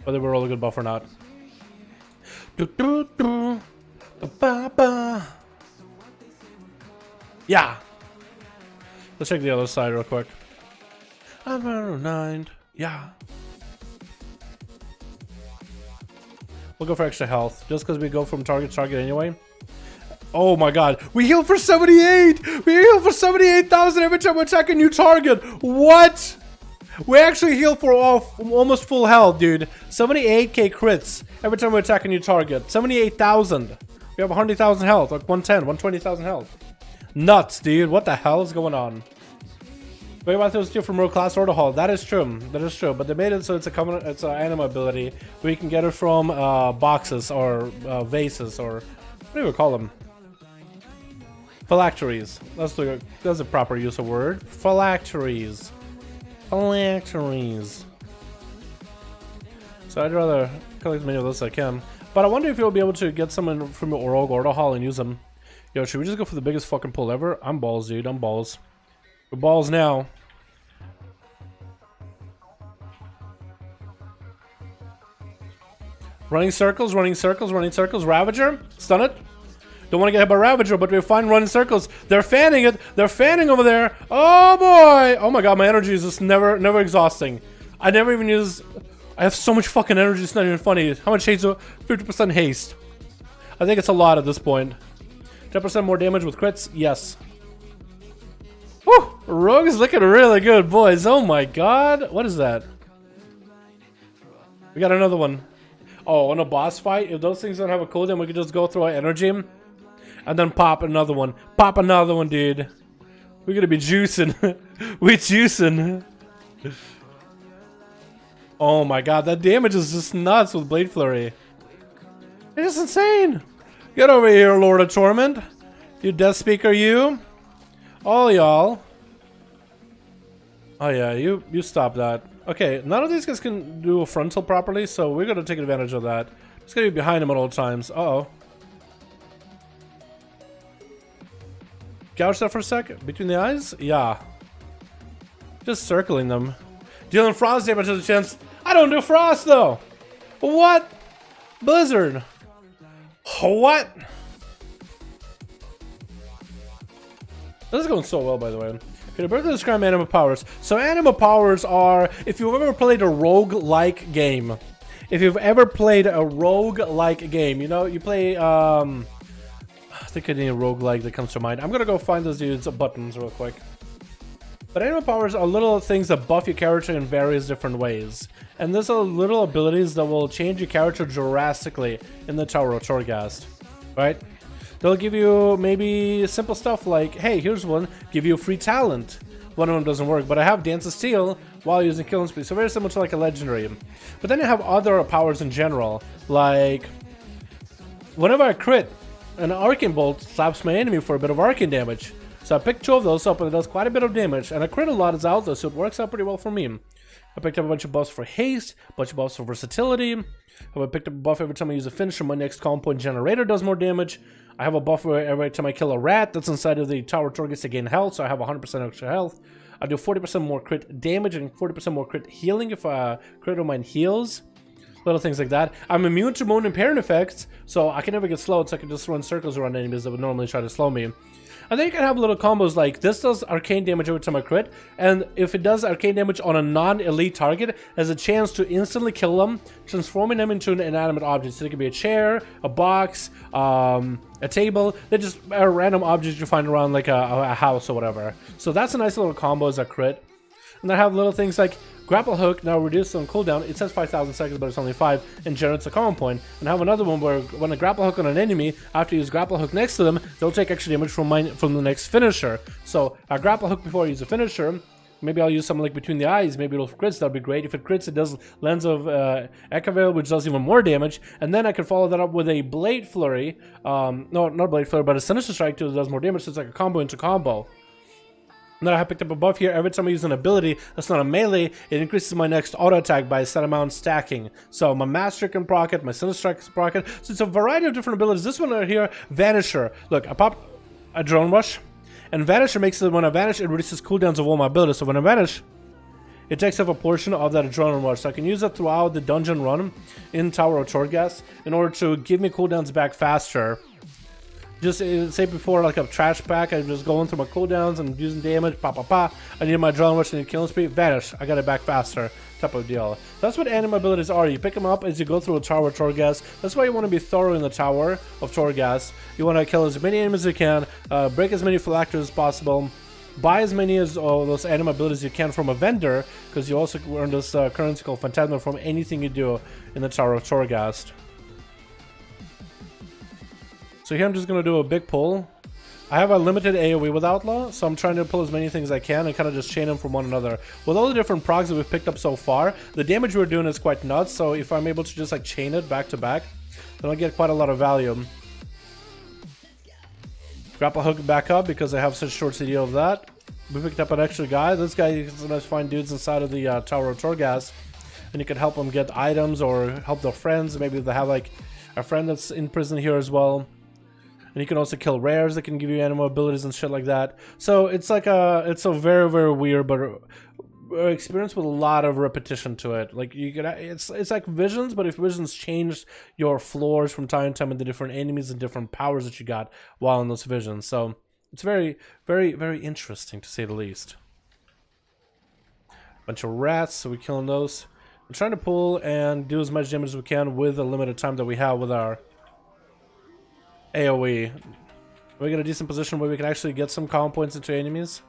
whether we roll a good buff or not. Yeah. Let's check the other side real quick. I'm around 9. Yeah. We'll go for extra health, just because we go from target to target anyway. Oh my god, we heal for 78! We heal for 78,000 every time we attack a new target! What? We actually heal for almost full health, dude. 78k crits every time we attack a new target. 78,000. We have 100,000 health, like 110, 120,000 health. Nuts, dude. What the hell is going on? Wait, about those two from Rogue Class Order Hall. That is true. That is true. But they made it so it's an anima ability where you can get it from boxes or vases or what do we call them? Phylacteries. That's a proper use of word. Phylacteries. Phylacteries. So I'd rather collect as many of those as I can. But I wonder if you'll be able to get some from your Rogue Order Hall and use them. Yo, should we just go for the biggest fucking pull ever? I'm balls, dude. I'm balls. We're balls now. Running circles, running circles, running circles. Ravager. Stun it. Don't want to get hit by Ravager, but we're fine running circles. They're fanning it. They're fanning over there. Oh boy. Oh my god, my energy is just never exhausting. I never even use... I have so much fucking energy, it's not even funny. How much haste? 50% haste. I think it's a lot at this point. 10% more damage with crits? Yes. Woo! Rogue is looking really good, boys. Oh my god. What is that? We got another one. Oh, in a boss fight, if those things don't have a cooldown, we can just go through our energy. And then pop another one. Pop another one, dude. We're gonna be juicing. We're juicing. Oh my god, that damage is just nuts with Blade Flurry. It's insane. Get over here, Lord of Torment. You Death Speaker, you. All y'all. Oh yeah, you stop that. Okay, none of these guys can do a frontal properly, so we're gonna take advantage of that. It's gonna be behind him at all times. Uh-oh. Gouge that for a sec. Between the eyes? Yeah. Just circling them. Dealing frost damage to the chance. I don't do frost though. What? Blizzard. What? This is going so well, by the way. Okay, to briefly describe anima powers. So anima powers are, if you've ever played a rogue-like game. If you've ever played a rogue-like game, you know, you play, I think I need a rogue-like that comes to mind. I'm gonna go find those dudes' buttons real quick. But anima powers are little things that buff your character in various different ways. And these are little abilities that will change your character drastically in the Tower of Torghast, right? They'll give you maybe simple stuff like, hey, here's one, give you free talent. One of them doesn't work, but I have Dance of Steel while using Killing Spree, so very similar to like a legendary. But then I have other powers in general, like whenever I crit, an Arcane Bolt slaps my enemy for a bit of arcane damage. So I picked 2 of those up and it does quite a bit of damage, and I crit a lot as out though, so it works out pretty well for me. I picked up a bunch of buffs for haste, a bunch of buffs for versatility. I picked up a buff every time I use a finisher, my next comp point generator does more damage. I have a buff where every time I kill a rat that's inside of the Tower of Torghast to gain health, so I have 100% extra health. I do 40% more crit damage and 40% more crit healing if a crit of mine heals. Little things like that. I'm immune to moon and parent effects, so I can never get slowed, so I can just run circles around enemies that would normally try to slow me. And then you can have little combos like this does arcane damage every time I crit, and if it does arcane damage on a non-elite target, has a chance to instantly kill them, transforming them into an inanimate object. So it could be a chair, a box, a table. They're just random objects you find around like a house or whatever. So that's a nice little combo as a crit. And I have little things like Grapple Hook, now reduced on cooldown. It says 5,000 seconds, but it's only 5, and generates a common point. And I have another one where when I Grapple Hook on an enemy, after you use Grapple Hook next to them, they'll take extra damage from the next finisher. So I Grapple Hook before I use a finisher. Maybe I'll use something like Between the Eyes. Maybe it'll crits, that'd be great. If it crits, it does Lens of Echo, which does even more damage. And then I can follow that up with a Blade Flurry. No, not Blade Flurry, but a Sinister Strike too that does more damage, so it's like a combo into combo. And then I have picked up a buff here. Every time I use an ability that's not a melee, it increases my next auto attack by a set amount stacking. So my Master can proc it, my Sinister Strike can proc it. So it's a variety of different abilities. This one right here, Vanisher. Look, I pop a Drone Rush, and Vanisher makes it when I vanish, it reduces cooldowns of all my abilities. So when I vanish, it takes up a portion of that Adrenaline Rush. So I can use it throughout the dungeon run in Tower of Torghast in order to give me cooldowns back faster. Just say before like a trash pack, I'm just going through my cooldowns and using damage, I need my Adrenaline Rush and Killing Spree, vanish, I got it back faster, type of deal. That's what anima abilities are. You pick them up as you go through a Tower of Torghast. That's why you want to be thorough in the Tower of Torghast. You want to kill as many enemies as you can, break as many phylacteries as possible, buy as many as those anima abilities you can from a vendor, because you also earn this currency called Phantasma from anything you do in the Tower of Torghast. So here I'm just going to do a big pull. I have a limited AoE with Outlaw, so I'm trying to pull as many things as I can and kind of just chain them from one another. With all the different procs that we've picked up so far, the damage we're doing is quite nuts, so if I'm able to just like chain it back to back, then I'll get quite a lot of value. Grapple Hook back up because I have such short CD of that. We picked up an extra guy. This guy is sometimes find dudes inside of the Tower of Torghast, and you can help them get items or help their friends. Maybe they have like a friend that's in prison here as well. And you can also kill rares that can give you anima abilities and shit like that. So it's like it's a very, very weird but experience with a lot of repetition to it. Like you could, it's like Visions, but if Visions changed your floors from time to time and the different enemies and different powers that you got while in those Visions. So it's very, very, very interesting to say the least. Bunch of rats, so we're killing those. I'm trying to pull and do as much damage as we can with the limited time that we have with our AoE. We get a decent position where we can actually get some calm points into enemies.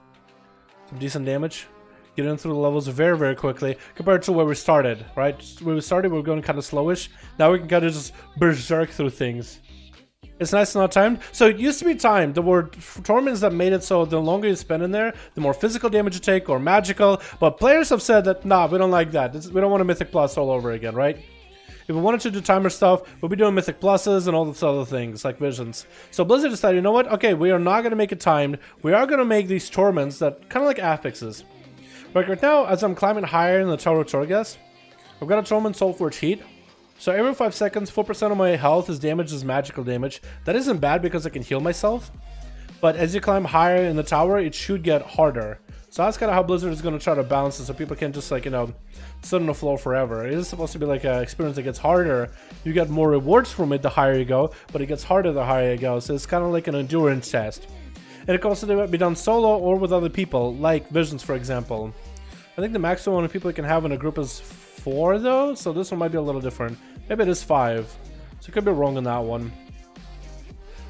Some decent damage. Get in through the levels very, very quickly compared to where we started, right? Where we started, we were going kind of slowish. Now we can kind of just berserk through things. It's nice and not timed. So it used to be timed. There were tournaments that made it so the longer you spend in there, the more physical damage you take or magical. But players have said that, nah, we don't like that. We don't want a Mythic Plus all over again, right? If we wanted to do timer stuff, we'll be doing Mythic Pluses and all these other things, like Visions. So Blizzard decided, you know what? Okay, we are not going to make it timed. We are going to make these tournaments that kind of like affixes. Right now, as I'm climbing higher in the Tower of Torghast, I've got a tournament Soulforge Heat. So every 5 seconds, 4% of my health is damaged as magical damage. That isn't bad because I can heal myself. But as you climb higher in the tower, it should get harder. So that's kind of how Blizzard is going to try to balance it, so people can't just, like, you know, sit on the floor forever. It is supposed to be like an experience that gets harder. You get more rewards from it the higher you go, but it gets harder the higher you go. So it's kind of like an endurance test. And it can also be done solo or with other people, like Visions, for example. I think the maximum amount of people you can have in a group is 4, though, so this one might be a little different. Maybe it is 5, so I could be wrong on that one.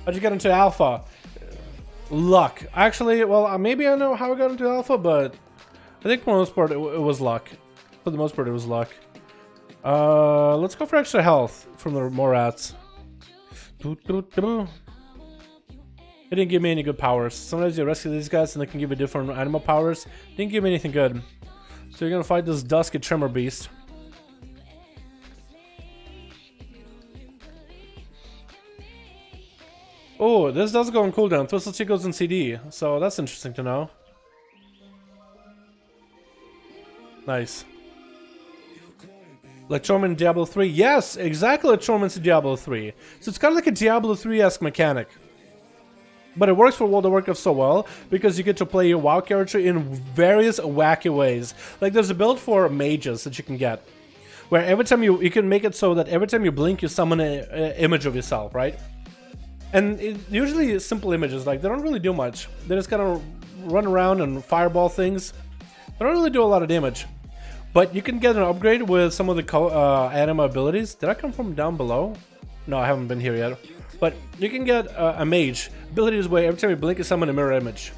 How'd you get into alpha? Luck. Actually, well, maybe I know how I got into alpha, but I think for the most part it was luck. For the most part it was luck. Let's go for extra health from the more rats. It didn't give me any good powers. Sometimes you rescue these guys and they can give you different animal powers. Didn't give me anything good. So you're gonna fight this dusky tremor beast. Oh, this does go on cooldown. Twisted Tea goes in CD, so that's interesting to know. Nice. Like Torment in Diablo 3. Yes, exactly like Torment in Diablo 3. So it's kind of like a Diablo 3-esque mechanic. But it works for World of Warcraft so well because you get to play your WoW character in various wacky ways. Like there's a build for mages that you can get, where every time you can make it so that every time you blink, you summon an image of yourself, right? And usually simple images, like they don't really do much. They just kind of run around and fireball things. They don't really do a lot of damage. But you can get an upgrade with some of the anima abilities. Did I come from down below? No, I haven't been here yet. But you can get a mage. Abilities where every time you blink, you summon a mirror image.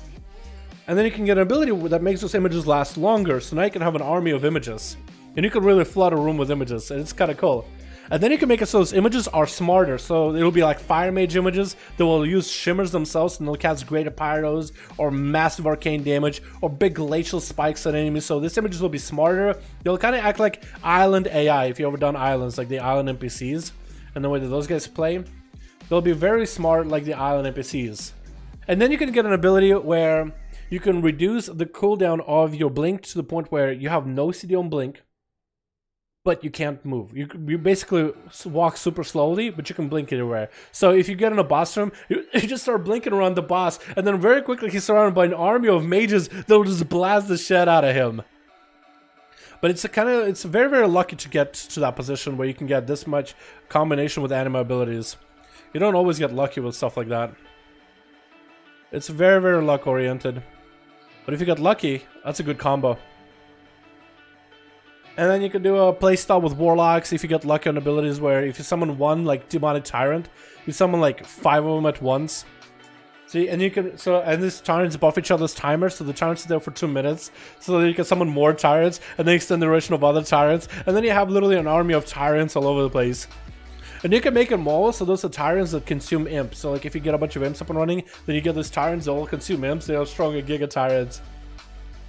And then you can get an ability that makes those images last longer. So now you can have an army of images. And you can really flood a room with images. And it's kind of cool. And then you can make it so those images are smarter. So it'll be like fire mage images that will use shimmers themselves and they'll cast greater pyros or massive arcane damage or big glacial spikes at enemies. So these images will be smarter. They'll kind of act like island AI if you ever done islands, like the island NPCs and the way that those guys play. They'll be very smart like the island NPCs. And then you can get an ability where you can reduce the cooldown of your blink to the point where you have no CD on blink, but you can't move. You basically walk super slowly, but you can blink anywhere. So if you get in a boss room, you just start blinking around the boss, and then very quickly he's surrounded by an army of mages that will just blast the shit out of him. But it's very, very lucky to get to that position where you can get this much combination with anima abilities. You don't always get lucky with stuff like that. It's very, very luck oriented. But if you get lucky, that's a good combo. And then you can do a playstyle with warlocks if you get lucky on abilities where if you summon one, like Demonic Tyrant, you summon like 5 of them at once. See, and you can, and these tyrants buff each other's timers, so the tyrants are there for 2 minutes, so that you can summon more tyrants, and then extend the duration of other tyrants, and then you have literally an army of tyrants all over the place. And you can make them all, so those are tyrants that consume imps. So like if you get a bunch of imps up and running, then you get these tyrants that all consume imps, they are stronger giga tyrants.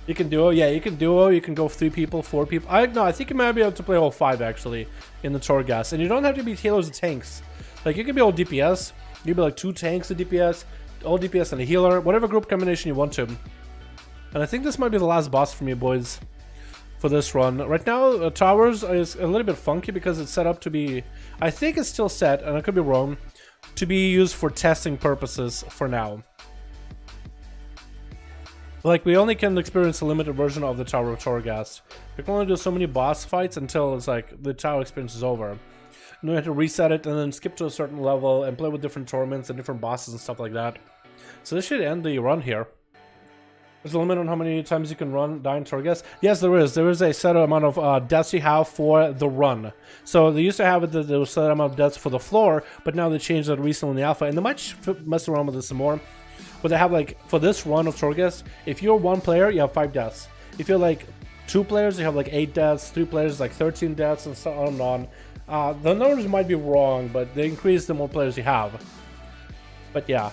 You can duo, yeah, you can duo, you can go 3 people, 4 people. I think you might be able to play all 5 actually in the Torghast. And you don't have to be healers or tanks. Like you can be all DPS, you can be like 2 tanks of DPS, all DPS and a healer, whatever group combination you want to. And I think this might be the last boss for me, boys, for this run. Right now, Towers is a little bit funky because it's set up to be, I think it's still set, and I could be wrong, to be used for testing purposes for now. Like, we only can experience a limited version of the Tower of Torghast. We can only do so many boss fights until it's like the tower experience is over. And then we have to reset it and then skip to a certain level and play with different torments and different bosses and stuff like that. So this should end the run here. There's a limit on how many times you can die in Torghast. Yes, there is. There is a set amount of deaths you have for the run. So they used to have it that there was a set amount of deaths for the floor, but now they changed that recently in the alpha. And they might mess around with this some more. But they have, like, for this run of Torghast, if you're 1 player, you have 5 deaths. If you're like 2 players, you have like 8 deaths. 3 players, like 13 deaths, and so on and on. The numbers might be wrong, but they increase the more players you have. But yeah.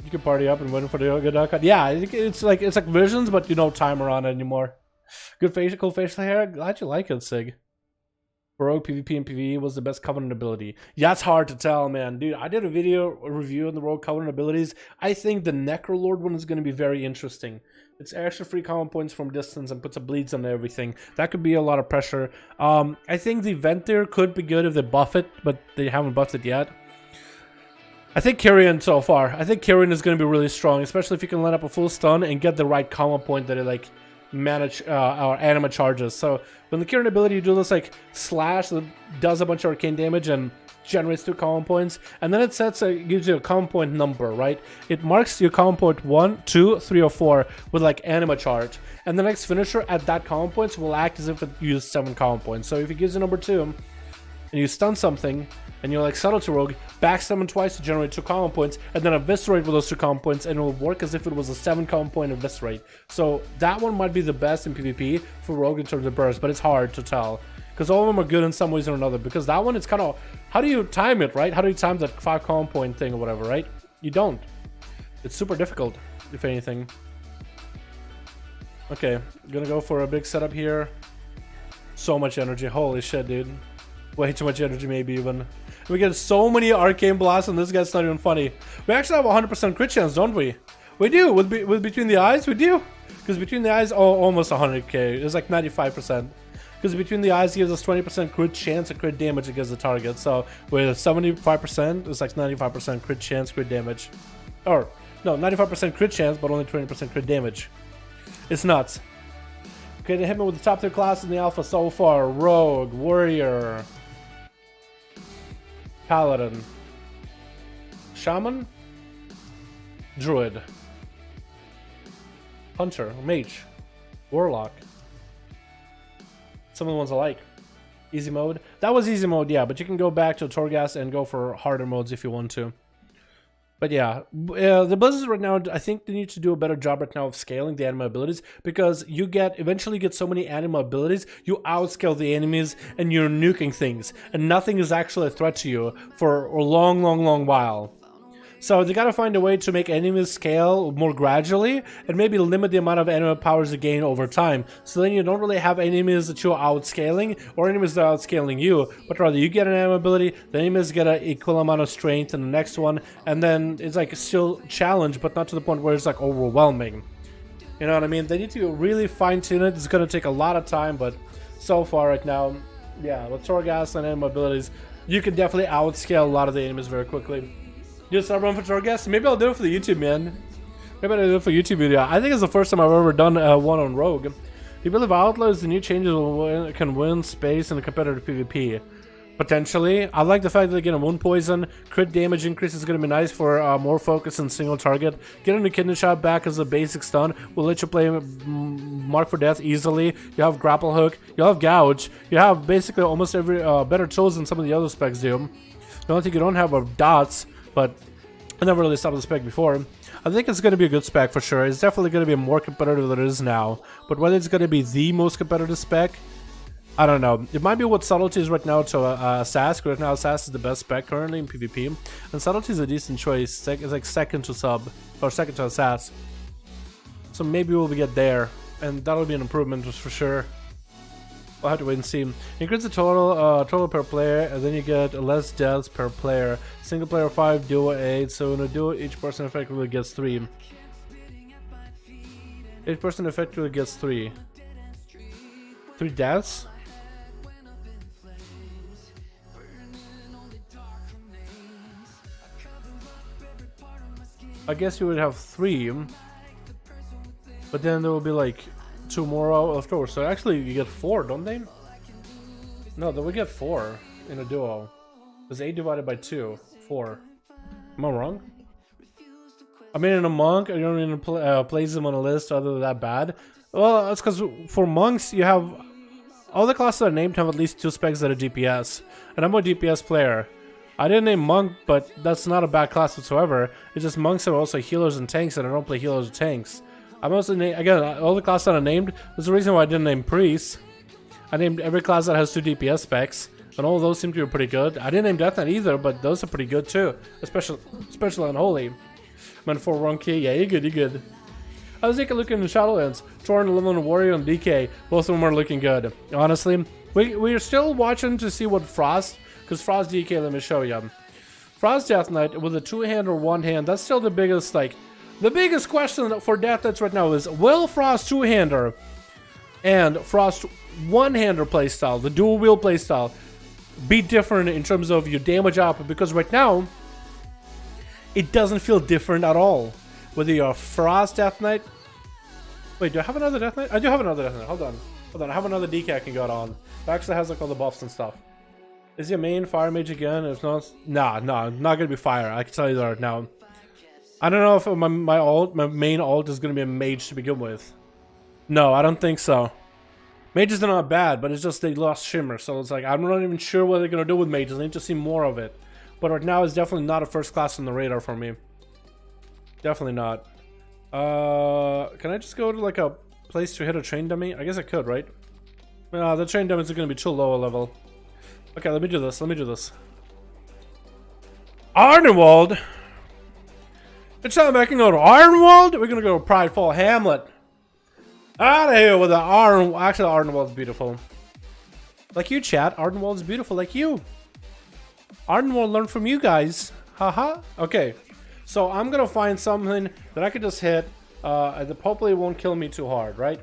You can party up and wait for the good outcome. Yeah, it's like Visions, but you don't timer on it anymore. Good facial, cool facial hair. Glad you like it, Sig. for Rogue PvP and PvE was the best Covenant ability? Yeah, it's hard to tell, man. Dude, I did a review on the Rogue Covenant abilities. I think the Necrolord one is going to be very interesting. It's extra free common points from distance and puts a bleeds on everything. That could be a lot of pressure. I think the Ventir could be good if they buff it, but they haven't buffed it yet. I think Kyrian so far. I think Kyrian is going to be really strong, especially if you can line up a full stun and get the right common point that it like manage our anima charges. So when the Kyrian ability, you do this like slash that does a bunch of arcane damage and generates 2 common points, and then it gives you a common point number, right? It marks your common point 1, 2, 3, or 4 with like anima charge, and the next finisher at that common points will act as if it used 7 common points. So if it gives you number 2 and you stun something and you're like subtlety rogue, backstab them twice to generate 2 common points, and then eviscerate with those 2 common points, and it will work as if it was a 7 common point eviscerate. So that one might be the best in PvP for rogue in terms of burst, but it's hard to tell because all of them are good in some ways or another. Because that one, it's kind of, how do you time it, right? How do you time that 5 common point thing or whatever, right? You don't. It's super difficult, if anything. Okay, gonna go for a big setup here. So much energy, holy shit, dude. Way too much energy, maybe even. We get so many arcane blasts, and this guy's not even funny. We actually have a 100% crit chance, don't we? We do. With Between the Eyes, we do. Because Between the Eyes, almost 100k. It's like 95%. Because Between the Eyes gives us 20% crit chance and crit damage against the target. So with 75%, it's like 95% crit chance, crit damage. Or, no, 95% crit chance, but only 20% crit damage. It's nuts. Okay, they hit me with the top 3 classes in the alpha so far. Rogue, Warrior, Paladin, Shaman, Druid, Hunter, Mage, Warlock. Some of the ones I like. Easy mode. That was easy mode, yeah, but you can go back to Torghast and go for harder modes if you want to. But yeah, the Blizzards right now, I think they need to do a better job right now of scaling the anima abilities, because you eventually get so many anima abilities, you outscale the enemies and you're nuking things, and nothing is actually a threat to you for a long while. So they gotta find a way to make enemies scale more gradually and maybe limit the amount of anima powers you gain over time. So then you don't really have enemies that you're outscaling or enemies that are outscaling you, but rather you get an anima ability, the enemies get an equal amount of strength in the next one, and then it's like still challenge, but not to the point where it's like overwhelming. You know what I mean? They need to really fine tune it. It's gonna take a lot of time, but so far right now, yeah, with Torghast and anima abilities, you can definitely outscale a lot of the enemies very quickly. Just start running for Torghast? Maybe I'll do it for the YouTube, man. Maybe I'll do it for YouTube video. I think it's the first time I've ever done one on Rogue. Do you believe Outlaws, the new changes can win space in the competitive PvP? Potentially. I like the fact that they get a wound poison. Crit damage increase is going to be nice for more focus and single target. Getting the kidney shot back as a basic stun will let you play Mark for Death easily. You have grapple hook. You have gouge. You have basically almost every better tools than some of the other specs do. The only thing you don't have are dots, but I never really stopped the spec before. I think it's going to be a good spec for sure. It's definitely going to be more competitive than it is now. But whether it's going to be the most competitive spec, I don't know. It might be what Subtlety is right now to ASUS. Right now ASUS is the best spec currently in PvP. And Subtlety is a decent choice. It's like second to Sub, or second to ASUS. So maybe we'll get there. And that'll be an improvement for sure. We'll have to wait and see. Increase the total per player, and then you get less deaths per player. Single player 5, duo 8. So in a duo, each person effectively gets 3. Each person effectively gets 3. 3 deaths? I guess you would have 3. But then there will be like 2 more afterwards. So actually you get 4, don't they? No, then we get 4 in a duo. It's 8 divided by 2. 4. Am I wrong? I mean, in a monk, you don't even place them on a list other than that bad. Well, that's because for monks, you have all the classes that are named have at least 2 specs that are DPS. And I'm a DPS player. I didn't name monk, but that's not a bad class whatsoever. It's just monks are also healers and tanks, and I don't play healers or tanks. I'm also again, all the classes that I named, there's a reason why I didn't name priests. I named every class that has 2 DPS specs, and all of those seem to be pretty good. I didn't name Death Knight either, but those are pretty good too, especially Unholy. Man, for 1k, yeah, you're good. I was taking a look into Shadowlands, Torn, Limited Warrior, and DK. Both of them are looking good. Honestly, We're still watching to see what Frost, because Frost DK, let me show you. Frost Death Knight with a 2-hand or 1-hand, that's still the biggest, like, the biggest question for Death Knights right now is, will Frost 2-hander and Frost 1-hander playstyle, the dual wheel playstyle, be different in terms of your damage output? Because right now, it doesn't feel different at all. Whether you're a Frost Death Knight. Wait, do I have another Death Knight? I do have another Death Knight. Hold on. I have another DK I can go on. It actually has like all the buffs and stuff. Is your main Fire Mage again? If not, nah, not gonna be Fire. I can tell you that right now. I don't know if my main ult is gonna be a Mage to begin with. No, I don't think so. Mages are not bad, but it's just they lost Shimmer, so it's like I'm not even sure what they're gonna do with mages. I need to see more of it. But right now, it's definitely not a first class on the radar for me. Definitely not. Can I just go to like a place to hit a train dummy? I guess I could, right? The train dummies are gonna be too low a level. Okay, let me do this. Ardenwald. It's time I can go to Ardenwald. We're gonna go to Prideful Hamlet. Out of here with the Arden. Actually, Ardenwald's beautiful. Like you, chat. Ardenwald's beautiful, like you. Ardenwald learned from you guys. Haha. Okay, so I'm gonna find something that I could just hit. That hopefully won't kill me too hard, right?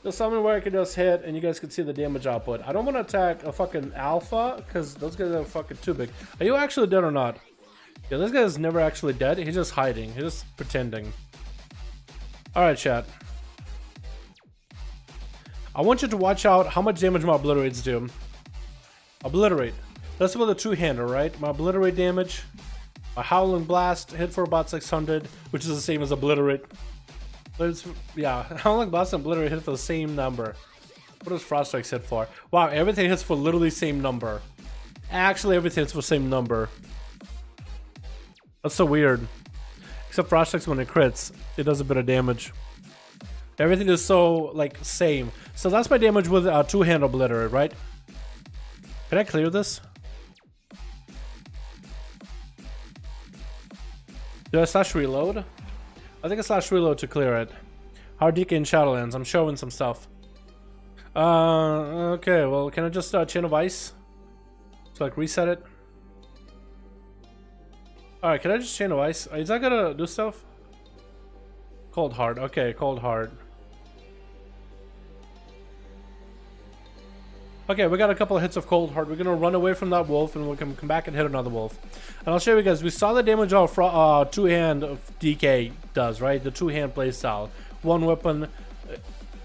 Just something where I could just hit and you guys can see the damage output. I don't want to attack a fucking alpha because those guys are fucking too big. Are you actually dead or not? Yeah, this guy's never actually dead. He's just hiding. He's just pretending. Alright, chat. I want you to watch out how much damage my obliterates do. Obliterate. That's about the 2-hander, right? My obliterate damage. A Howling Blast hit for about 600, which is the same as obliterate. But it's, yeah, Howling Blast and obliterate hit for the same number. What does Frost Strikes hit for? Wow, everything hits for literally same number. Actually, everything hits for same number. That's so weird. Except Frost Strikes, when it crits, it does a bit of damage. Everything is so, like, same. So that's my damage with a 2-hand obliterate, right? Can I clear this? Do I slash reload? I think I slash reload to clear it. Hard DK in Shadowlands. I'm showing some stuff. Okay, well, can I just Chain of Ice? So, like, reset it? Alright, can I just Chain of Ice? Is that gonna do stuff? Cold Hard. Okay, Cold Hard. Okay, we got a couple of hits of Cold Hard. We're gonna run away from that wolf and we'll come back and hit another wolf. And I'll show you guys, we saw the damage of 2-hand DK does, right? The 2-hand playstyle. One weapon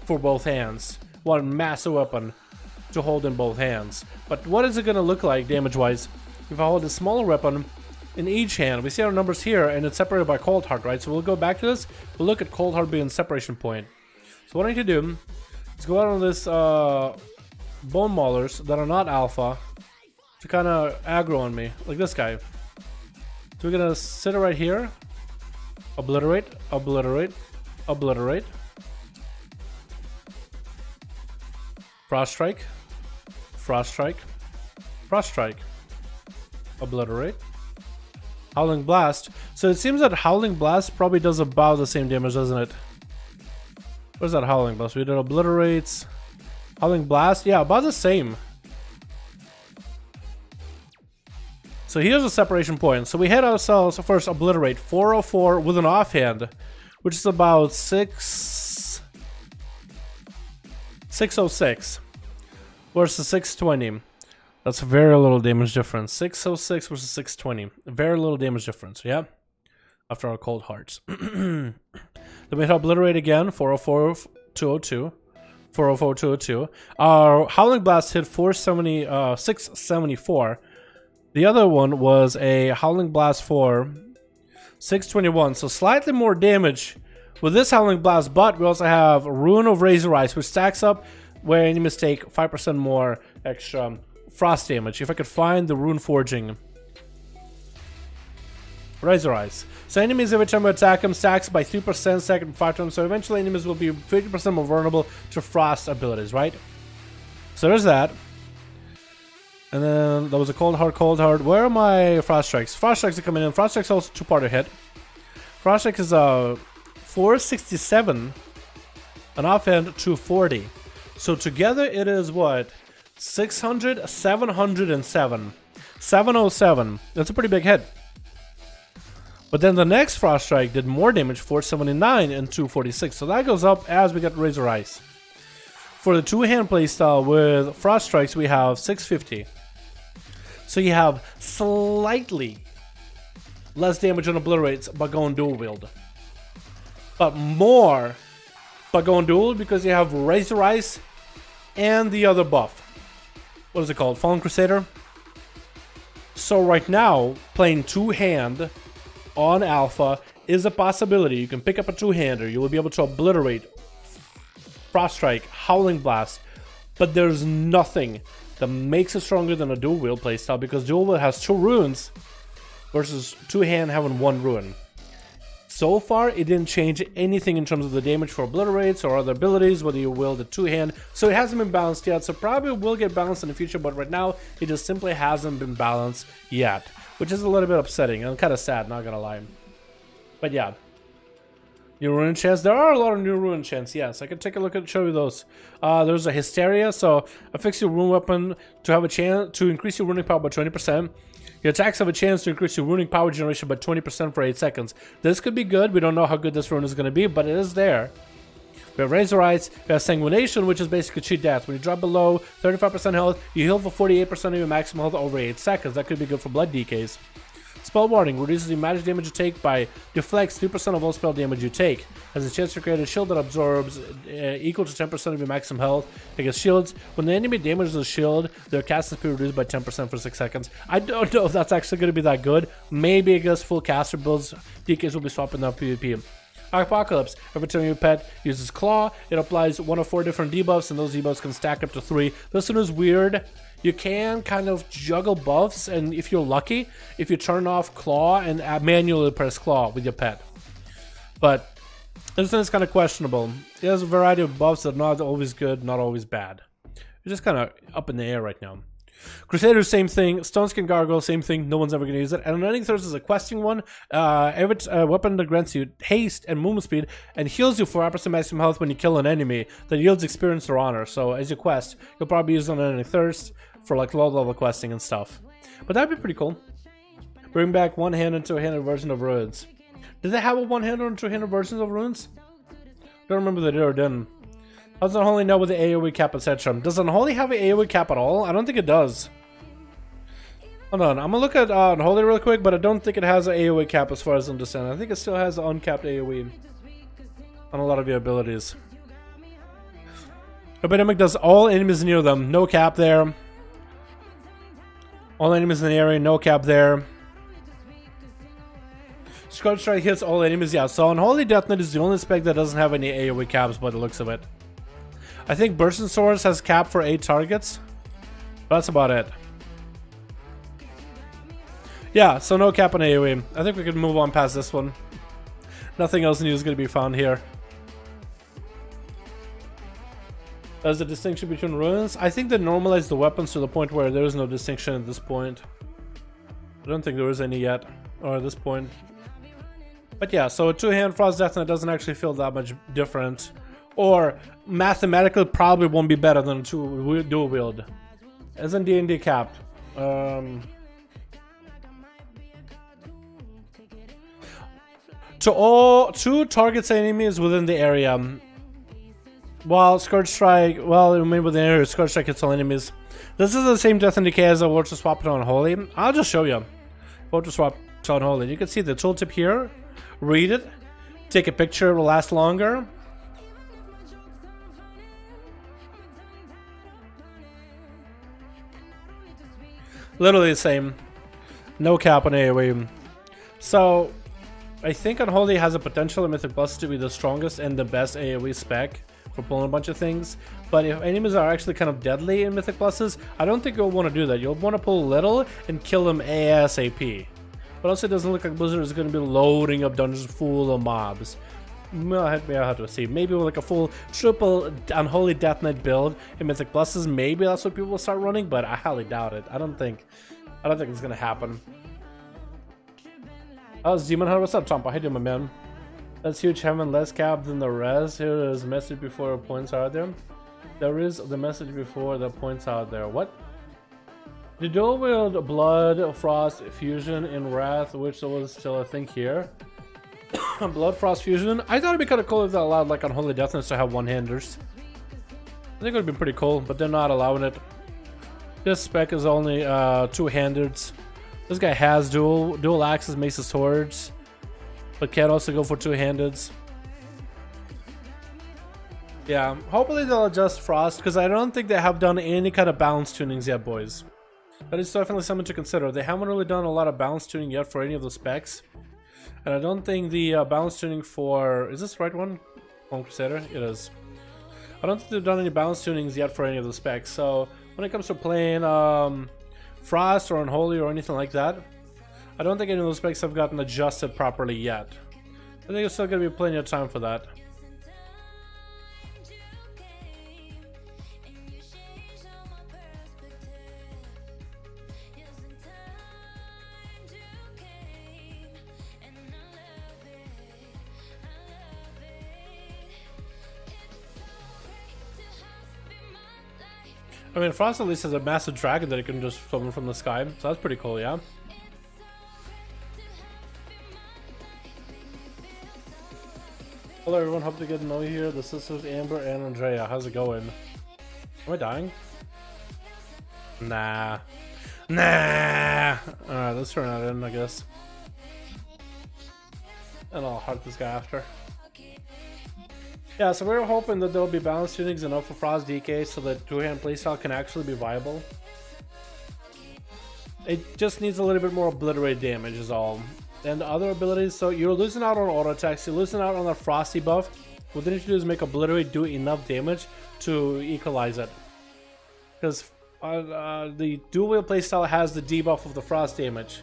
for both hands. One massive weapon to hold in both hands. But what is it gonna look like damage-wise if I hold a smaller weapon in each hand? We see our numbers here and it's separated by Cold Hard, right? So we'll go back to this. We'll look at Cold Hard being separation point. So what I need to do is go out on this Bone Maulers that are not alpha to kind of aggro on me, like this guy. So we're gonna sit it right here, obliterate, obliterate, obliterate, Frost Strike, Frost Strike, Frost Strike, obliterate, Howling Blast. So it seems that Howling Blast probably does about the same damage, doesn't it? Where's that Howling Blast? We did obliterates. Howling Blast, yeah, about the same. So here's a separation point. So we hit ourselves first obliterate 404 with an offhand, which is about 606 versus 620. That's very little damage difference. 606 versus 620. Very little damage difference, yeah? After our Cold Hearts. Then we hit obliterate again, 404, 202. 404, 202. Our Howling Blast hit 674. The other one was a Howling Blast for 621. So slightly more damage with this Howling Blast, but we also have Rune of Razor Eyes, which stacks up where enemies take 5% more extra frost damage. If I could find the Rune Forging Razor Eyes. So enemies, every time we attack them, stacks by 3%, second 5 times. So eventually enemies will be 50% more vulnerable to frost abilities, right? So there's that. And then there was a Cold Hard, Cold Hard. Where are my Frost Strikes? Frost Strikes are coming in. Frost Strikes also 2-parter hit. Frost Strike is 467. An offhand 240. So together it is what? 600, 707. 707. That's a pretty big hit. But then the next Frost Strike did more damage, 479 and 246. So that goes up as we get Razor Ice. For the two-hand playstyle with Frost Strikes, we have 650. So you have slightly less damage on Obliterates by going dual wield. But more by going dual because you have Razor Ice and the other buff. What is it called? Fallen Crusader? So right now, playing two-hand on Alpha is a possibility. You can pick up a two-hander. You will be able to obliterate Frost Strike, Howling Blast, but there's nothing that makes it stronger than a dual wield playstyle because dual wield has 2 runes versus two-hand having 1 rune. So far, it didn't change anything in terms of the damage for obliterates or other abilities, whether you wield a two-hand. So it hasn't been balanced yet, so probably will get balanced in the future, but right now, it just simply hasn't been balanced yet, which is a little bit upsetting. I'm kind of sad, not gonna lie. But yeah. New rune chants. There are a lot of new rune chants, yes. I can take a look and show you those. There's a Hysteria, so affix your rune weapon to have a chance to increase your runic power by 20%. Your attacks have a chance to increase your runic power generation by 20% for 8 seconds. This could be good. We don't know how good this rune is going to be, but it is there. We have Razor Ice. We have Sanguination, which is basically cheat death. When you drop below 35% health, you heal for 48% of your maximum health over 8 seconds. That could be good for blood decays. Spell Warding reduces the magic damage you take by deflects 3% of all spell damage you take. Has a chance to create a shield that absorbs equal to 10% of your maximum health against shields. When the enemy damages a shield, their cast speed reduced by 10% for 6 seconds. I don't know if that's actually going to be that good. Maybe against full caster builds, DKs will be swapping out PvP. Apocalypse. Every time your pet uses Claw, it applies 1 of 4 different debuffs, and those debuffs can stack up to 3. This one is weird. You can kind of juggle buffs, and if you're lucky, if you turn off Claw and manually press Claw with your pet. But this one is kind of questionable. It has a variety of buffs that are not always good, not always bad. It's just kind of up in the air right now. Crusader, same thing. Stoneskin Gargoyle, same thing. No one's ever going to use it. And Unending Thirst is a questing one. Every weapon that grants you haste and movement speed and heals you for 5% maximum health when you kill an enemy that yields experience or honor. So as you quest, you'll probably use Unending Thirst for like low level questing and stuff. But that'd be pretty cool. Bring back one-handed and two-handed version of runes. Did they have a one-handed and two-handed versions of runes? Don't remember they did or didn't. How does Unholy know with the AoE cap, etc.? Does Unholy have an AoE cap at all? I don't think it does. Hold on, I'm gonna look at Unholy real quick, but I don't think it has an AoE cap as far as I understand. I think it still has an uncapped AoE on a lot of your abilities. Epidemic does all enemies near them, no cap there. All enemies in the area, no cap there. Scorch Strike hits all enemies, yeah. So Unholy Death Knight is the only spec that doesn't have any AoE caps by the looks of it. I think Bursting Swords has cap for 8 targets. That's about it. Yeah, so no cap on AoE. I think we can move on past this one. Nothing else new is going to be found here. There's a distinction between runes. I think they normalized the weapons to the point where there is no distinction at this point. I don't think there is any yet, or at this point. But yeah, so a two-hand Frost Death Knight doesn't actually feel that much different. Or mathematically probably won't be better than dual wield. Isn't D&D capped? To all 2 targets enemies within the area. While Scourge Strike, well, remember the area, Scourge Strike hits all enemies. This is the same Death and Decay as a Warcraft swap to Unholy. I'll just show you. Warcraft swap to Unholy. You can see the tooltip here. Read it. Take a picture, it will last longer. Literally the same. No cap on AoE. So, I think Unholy has a potential in Mythic Plus to be the strongest and the best AoE spec for pulling a bunch of things. But if enemies are actually kind of deadly in Mythic Pluses, I don't think you'll want to do that. You'll want to pull little and kill them ASAP. But also it doesn't look like Blizzard is going to be loading up dungeons full of mobs. I'll have to see. Maybe with like a full triple Unholy Death Knight build in Mythic Pluses, maybe that's what people will start running, but I highly doubt it. I don't think it's gonna happen. How's Demon Hunter? What's up, Tompa? How you doing, my man? That's huge, having less cap than the rest. Here is message before points are there. There is the message before that points out there. What? The dual wield Blood Frost Fusion in Wrath, which was still a thing here. Blood Frost Fusion. I thought it'd be kind of cool if they allowed like Unholy Deathness to have one-handers. I think it would be pretty cool, but they're not allowing it. This spec is only two-handeds. This guy has dual axes, maces, swords, but can also go for two-handeds. Yeah, hopefully they'll adjust Frost, because I don't think they have done any kind of balance tunings yet, boys. That is definitely something to consider. They haven't really done a lot of balance tuning yet for any of the specs. And I don't think the balance tuning for... Is this the right one? On Crusader? It is. I don't think they've done any balance tunings yet for any of the specs. So when it comes to playing Frost or Unholy or anything like that, I don't think any of those specs have gotten adjusted properly yet. I think there's still going to be plenty of time for that. I mean, Frost at least has a massive dragon that it can just summon from the sky, so that's pretty cool, yeah? Hello everyone, hope to get to know you here. The sisters Amber and Andrea. How's it going? Am I dying? Nah. Nah! Alright, let's turn that in, I guess. And I'll hunt this guy after. Yeah, so we're hoping that there'll be balance tunings enough for Frost DK so that two-hand playstyle can actually be viable. It just needs a little bit more obliterate damage is all. And other abilities, so you're losing out on auto attacks, you're losing out on the Frosty buff. What they need to do is make obliterate do enough damage to equalize it. Because the dual wield playstyle has the debuff of the Frost damage.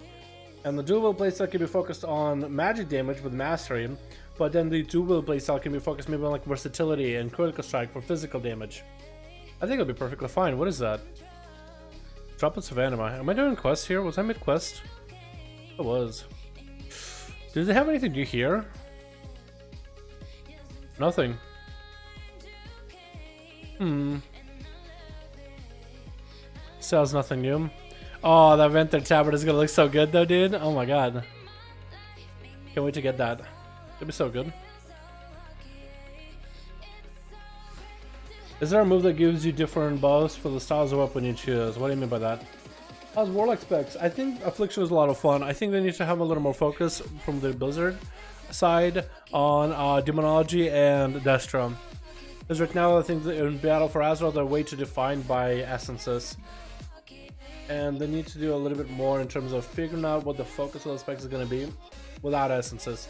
And the dual wield playstyle can be focused on magic damage with mastery. But then the dual wield playstyle can be focused maybe on like versatility and critical strike for physical damage. I think it'll be perfectly fine. What is that? Droplets of anima. Am I doing quests here? Was I mid-quest? I was. Did they have anything new here? Nothing. Sells nothing new. Oh, that Venter tablet is gonna look so good though, dude. Oh my god. Can't wait to get that. It'd be so good. Is there a move that gives you different buffs for the styles of weapon you choose? What do you mean by that? How's Warlock specs? I think Affliction was a lot of fun. I think they need to have a little more focus from the Blizzard side on Demonology and Destro. Because right now I think that in Battle for Azeroth they're way too defined by essences. And they need to do a little bit more in terms of figuring out what the focus of the specs is going to be without essences.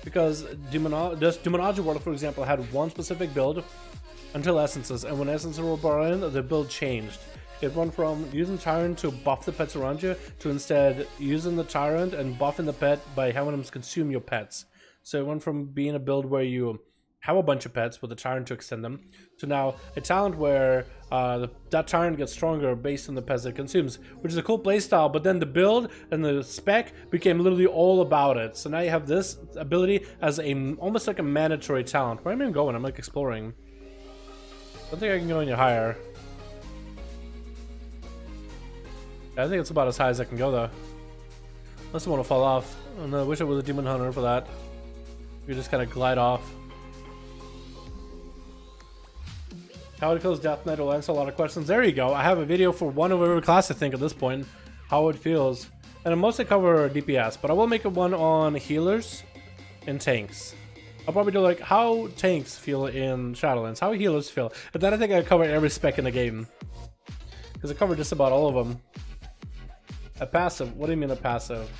Because Demonology Warlock, for example, had one specific build until essences, and when essences were brought in, the build changed. It went from using Tyrant to buff the pets around you to instead using the Tyrant and buffing the pet by having them consume your pets. So it went from being a build where you have a bunch of pets with the Tyrant to extend them, to now a talent where that Tyrant gets stronger based on the pets it consumes, which is a cool playstyle, but then the build and the spec became literally all about it. So now you have this ability as almost like a mandatory talent. Where am I even going? I'm like exploring. I don't think I can go any higher. I think it's about as high as I can go though. Unless I want to fall off. And I wish I was a Demon Hunter for that. You just kind of glide off. How it kills Death Knight will answer a lot of questions. There you go. I have a video for one of every class, I think, at this point. How it feels. And I mostly cover DPS, but I will make one on healers and tanks. I'll probably do like how tanks feel in Shadowlands, how healers feel. And then I think I cover every spec in the game. Because I cover just about all of them. A passive. What do you mean a passive?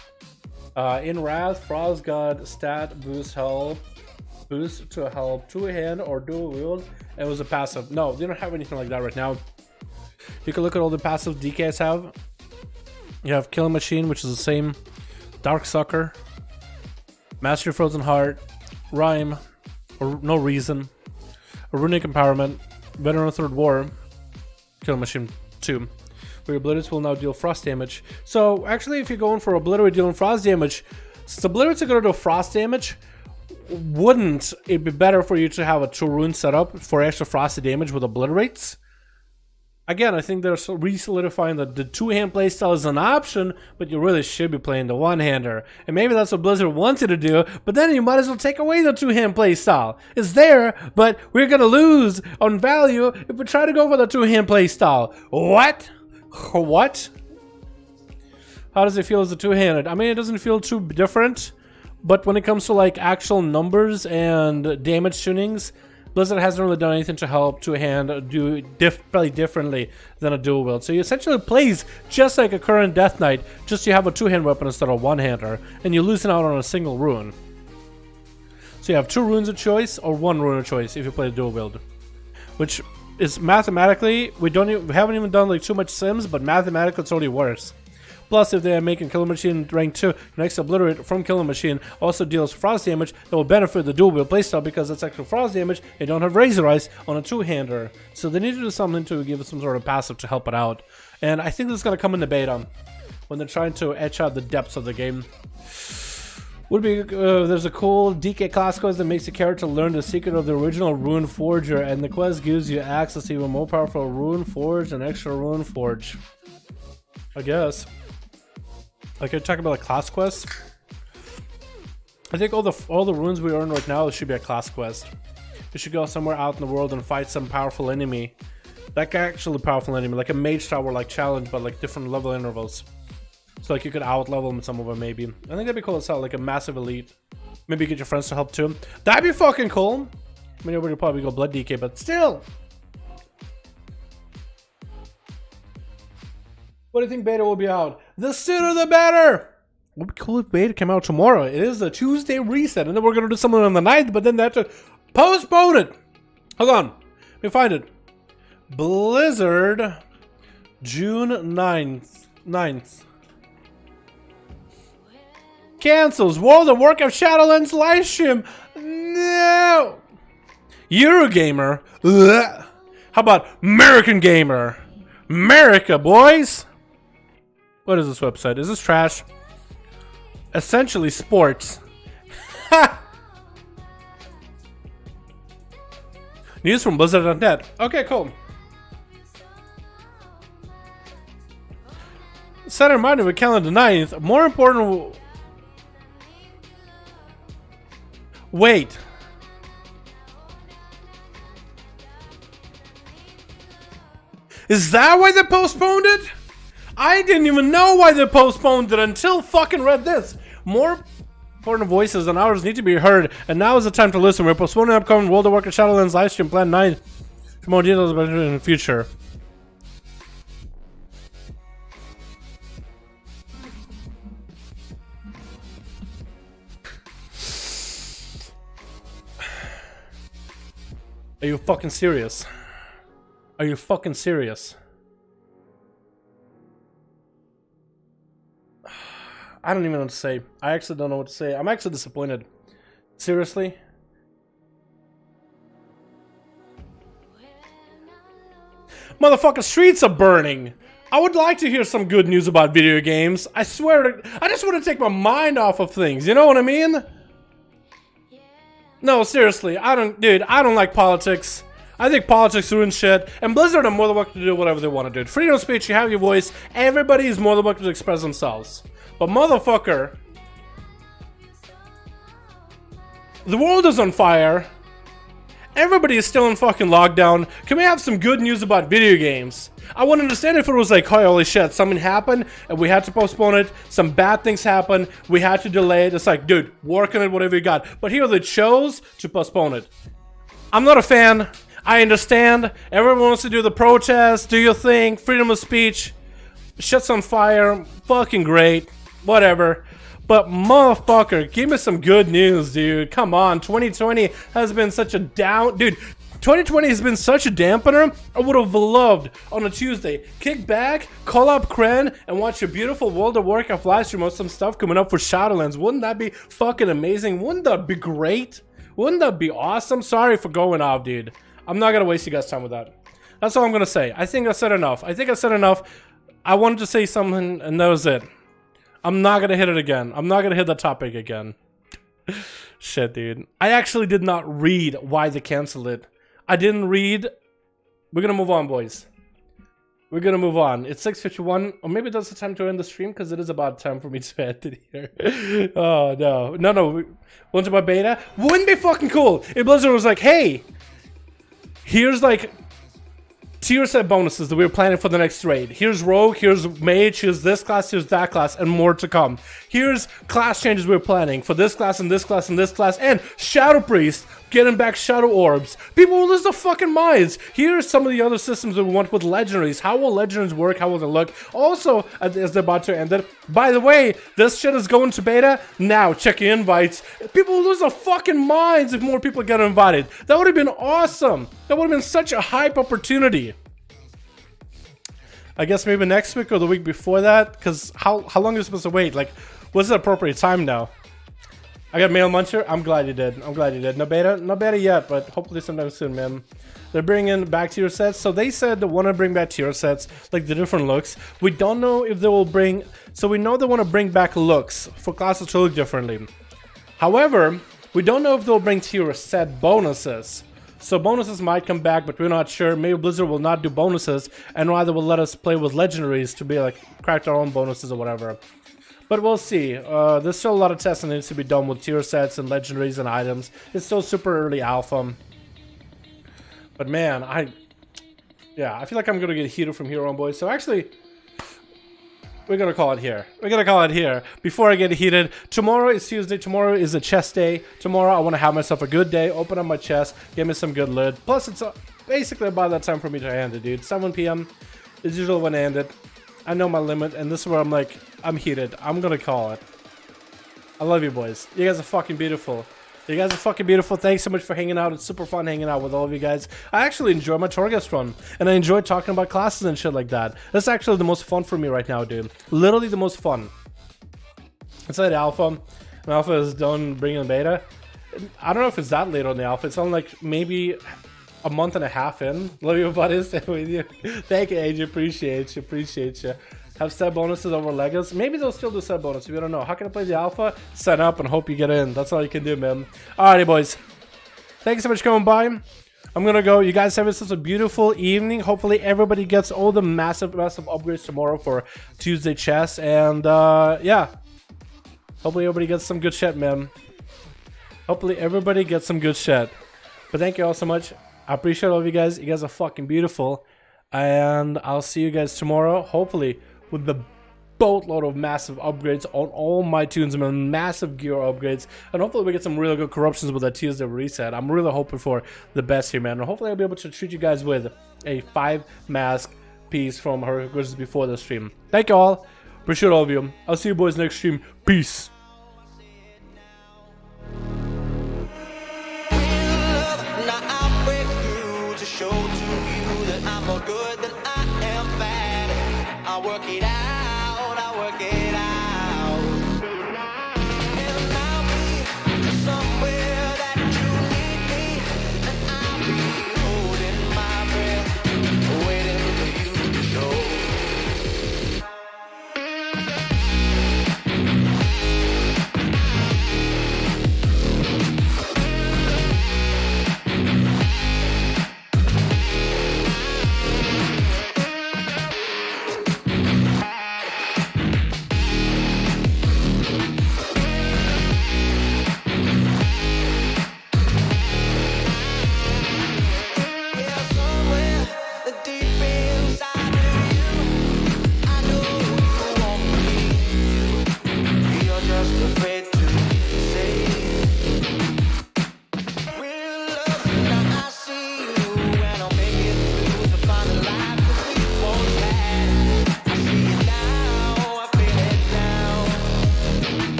In Wrath, Frost got stat boost help. Boost to help two-hand or dual wield. It was a passive. No, they don't have anything like that right now. You can look at all the passive DKs have. You have Killing Machine, which is the same. Dark Sucker. Master of Frozen Heart. Rhyme. Or No Reason. Runic Empowerment. Veteran of Third War. Killing Machine 2. Where your Obliterates will now deal frost damage. So actually if you're going for Obliterate dealing frost damage, since Obliterates are going to do frost damage, wouldn't it be better for you to have a 2 rune setup for extra frosty damage with obliterates? Again, I think they're re-solidifying that the 2-hand playstyle is an option, but you really should be playing the 1-hander. And maybe that's what Blizzard wants you to do, but then you might as well take away the 2-hand playstyle. It's there, but we're gonna lose on value if we try to go for the 2-hand playstyle. What? What? How does it feel as a 2-handed? I mean, it doesn't feel too different, but when it comes to like actual numbers and damage tunings, Blizzard hasn't really done anything to help 2-hand do probably differently than a dual wield. So you essentially plays just like a current Death Knight, just you have a 2-hand weapon instead of a 1-hander, and you're losing out on a single rune. So you have 2 runes of choice or 1 rune of choice if you play a dual wield, which is mathematically we haven't even done like too much sims, but mathematically it's already worse. Plus, if they are making Killing Machine rank 2, next Obliterate from Killing Machine also deals frost damage that will benefit the dual wield playstyle because it's extra frost damage. They don't have Razor Eyes on a 2-hander, so they need to do something to give it some sort of passive to help it out. And I think this is going to come in the beta when they're trying to etch out the depths of the game. Would be there's a cool DK class quest that makes the character learn the secret of the original Rune Forger, and the quest gives you access to even more powerful Rune Forge and extra Rune Forge. I guess. Like, I talk about a class quest. I think all the runes we earn right now should be a class quest. You should go somewhere out in the world and fight some powerful enemy, like actually powerful enemy, like a mage tower like challenge, but like different level intervals. So like you could out level some of them maybe. I think that'd be cool as hell, like a massive elite. Maybe get your friends to help too. That'd be fucking cool. I mean, everybody would probably go blood DK, but still. What do you think beta will be out? The sooner the better! What would be cool if beta came out tomorrow? It is a Tuesday reset, and then we're gonna do something on the 9th, but then they have to postpone it! Hold on. Let me find it. Blizzard, June 9th. Cancels World of Warcraft Shadowlands livestream. No! Eurogamer. Ugh. How about American Gamer? America, boys! What is this website? Is this trash? Essentially sports. Ha! News from Blizzard.net. Okay, cool. Set a reminder with calendar 9th. More important. Wait. Is that why they postponed it? I didn't even know why they postponed it until fucking read this. More important voices than ours need to be heard, and now is the time to listen. We're postponing upcoming World of Warcraft Shadowlands livestream planned 9th. For more details about it in the future. Are you fucking serious? Are you fucking serious? I don't even know what to say. I actually don't know what to say. I'm actually disappointed. Seriously? Motherfucker, streets are burning. I would like to hear some good news about video games. I swear, I just want to take my mind off of things. You know what I mean? No, seriously, I don't like politics. I think politics ruins shit, and Blizzard are more than welcome to do whatever they want to do. Freedom of speech, you have your voice, everybody is more than welcome to express themselves. But motherfucker, the world is on fire, everybody is still in fucking lockdown. Can we have some good news about video games? I wouldn't understand if it was like, holy shit, something happened and we had to postpone it, some bad things happened, we had to delay it. It's like, dude, work on it, whatever you got. But here they chose to postpone it. I'm not a fan. I understand. Everyone wants to do the protest, do your thing, freedom of speech. Shit's on fire. Fucking great. Whatever. But motherfucker, give me some good news, dude. Come on. 2020 has been such a down... Dude, 2020 has been such a dampener. I would have loved on a Tuesday. Kick back, call up Kren, and watch a beautiful World of Warcraft livestream with some stuff coming up for Shadowlands. Wouldn't that be fucking amazing? Wouldn't that be great? Wouldn't that be awesome? Sorry for going off, dude. I'm not gonna waste you guys' time with that. That's all I'm gonna say. I think I said enough. I wanted to say something, and that was it. I'm not gonna hit it again. I'm not gonna hit the topic again. Shit, dude. I actually did not read why they canceled it. I didn't read. We're gonna move on, boys. We're gonna move on. It's 6:51, or maybe that's the time to end the stream because it is about time for me to end it here. Oh no, no. What's about beta? Wouldn't be fucking cool if Blizzard was like, hey, here's like tier set bonuses that we were planning for the next raid. Here's Rogue, here's Mage, here's this class, here's that class, and more to come. Here's class changes we're planning for this class and this class and this class, and Shadow Priest getting back Shadow Orbs. People will lose their fucking minds. Here's some of the other systems that we want with Legendaries. How will Legendaries work? How will they look? Also, as they're about to end it, by the way, this shit is going to beta now. Check your invites. People will lose their fucking minds if more people get invited. That would have been awesome. That would have been such a hype opportunity. I guess maybe next week or the week before that, because how long are you supposed to wait? Like, what's the appropriate time now? I got Mail Muncher. I'm glad you did. I'm glad you did. No beta yet, but hopefully sometime soon, man. They're bringing back tier sets. So they said they want to bring back tier sets, like the different looks. We don't know if they will bring... So we know they want to bring back looks for classes to look differently. However, we don't know if they'll bring tier set bonuses. So bonuses might come back, but we're not sure. Maybe Blizzard will not do bonuses and rather will let us play with legendaries to be like craft our own bonuses or whatever. But we'll see. There's still a lot of testing that needs to be done with tier sets and legendaries and items. It's still super early alpha. But man, I feel like I'm gonna get heated from here on, boys. So actually, we're gonna call it here. We're gonna call it here. Before I get heated, tomorrow is Tuesday. Tomorrow is a chest day. Tomorrow I want to have myself a good day. Open up my chest, get me some good loot. Plus, it's basically about that time for me to end it, dude. 7 p.m. is usually when I end it. I know my limit, and this is where I'm like, I'm heated. I'm gonna call it. I love you, boys. You guys are fucking beautiful. You guys are fucking beautiful. Thanks so much for hanging out. It's super fun hanging out with all of you guys. I actually enjoy my Torghast run, and I enjoy talking about classes and shit like that. That's actually the most fun for me right now, dude. Literally the most fun. Inside alpha, and alpha is done bringing beta. I don't know if it's that late on the alpha. It's on like maybe a month and a half in. Love you, buddies. Stay with you. Thank you, AJ. Appreciate you. Appreciate you. Have set bonuses over Legos. Maybe they'll still do set bonuses. We don't know. How can I play the alpha? Sign up and hope you get in. That's all you can do, man. Alrighty, boys. Thanks so much for coming by. I'm gonna go. You guys have yourselves a beautiful evening. Hopefully everybody gets all the massive upgrades tomorrow for Tuesday chess. And yeah. Hopefully everybody gets some good shit, man. Hopefully everybody gets some good shit. But thank you all so much. I appreciate all of you guys. You guys are fucking beautiful. And I'll see you guys tomorrow. Hopefully with the boatload of massive upgrades on all my tunes and massive gear upgrades, and hopefully we get some really good corruptions with that Tuesday reset. I'm really hoping for the best here, man, and hopefully I'll be able to treat you guys with a 5 mask piece from her before the stream. Thank you all. Appreciate all of you. I'll see you boys next stream. Peace.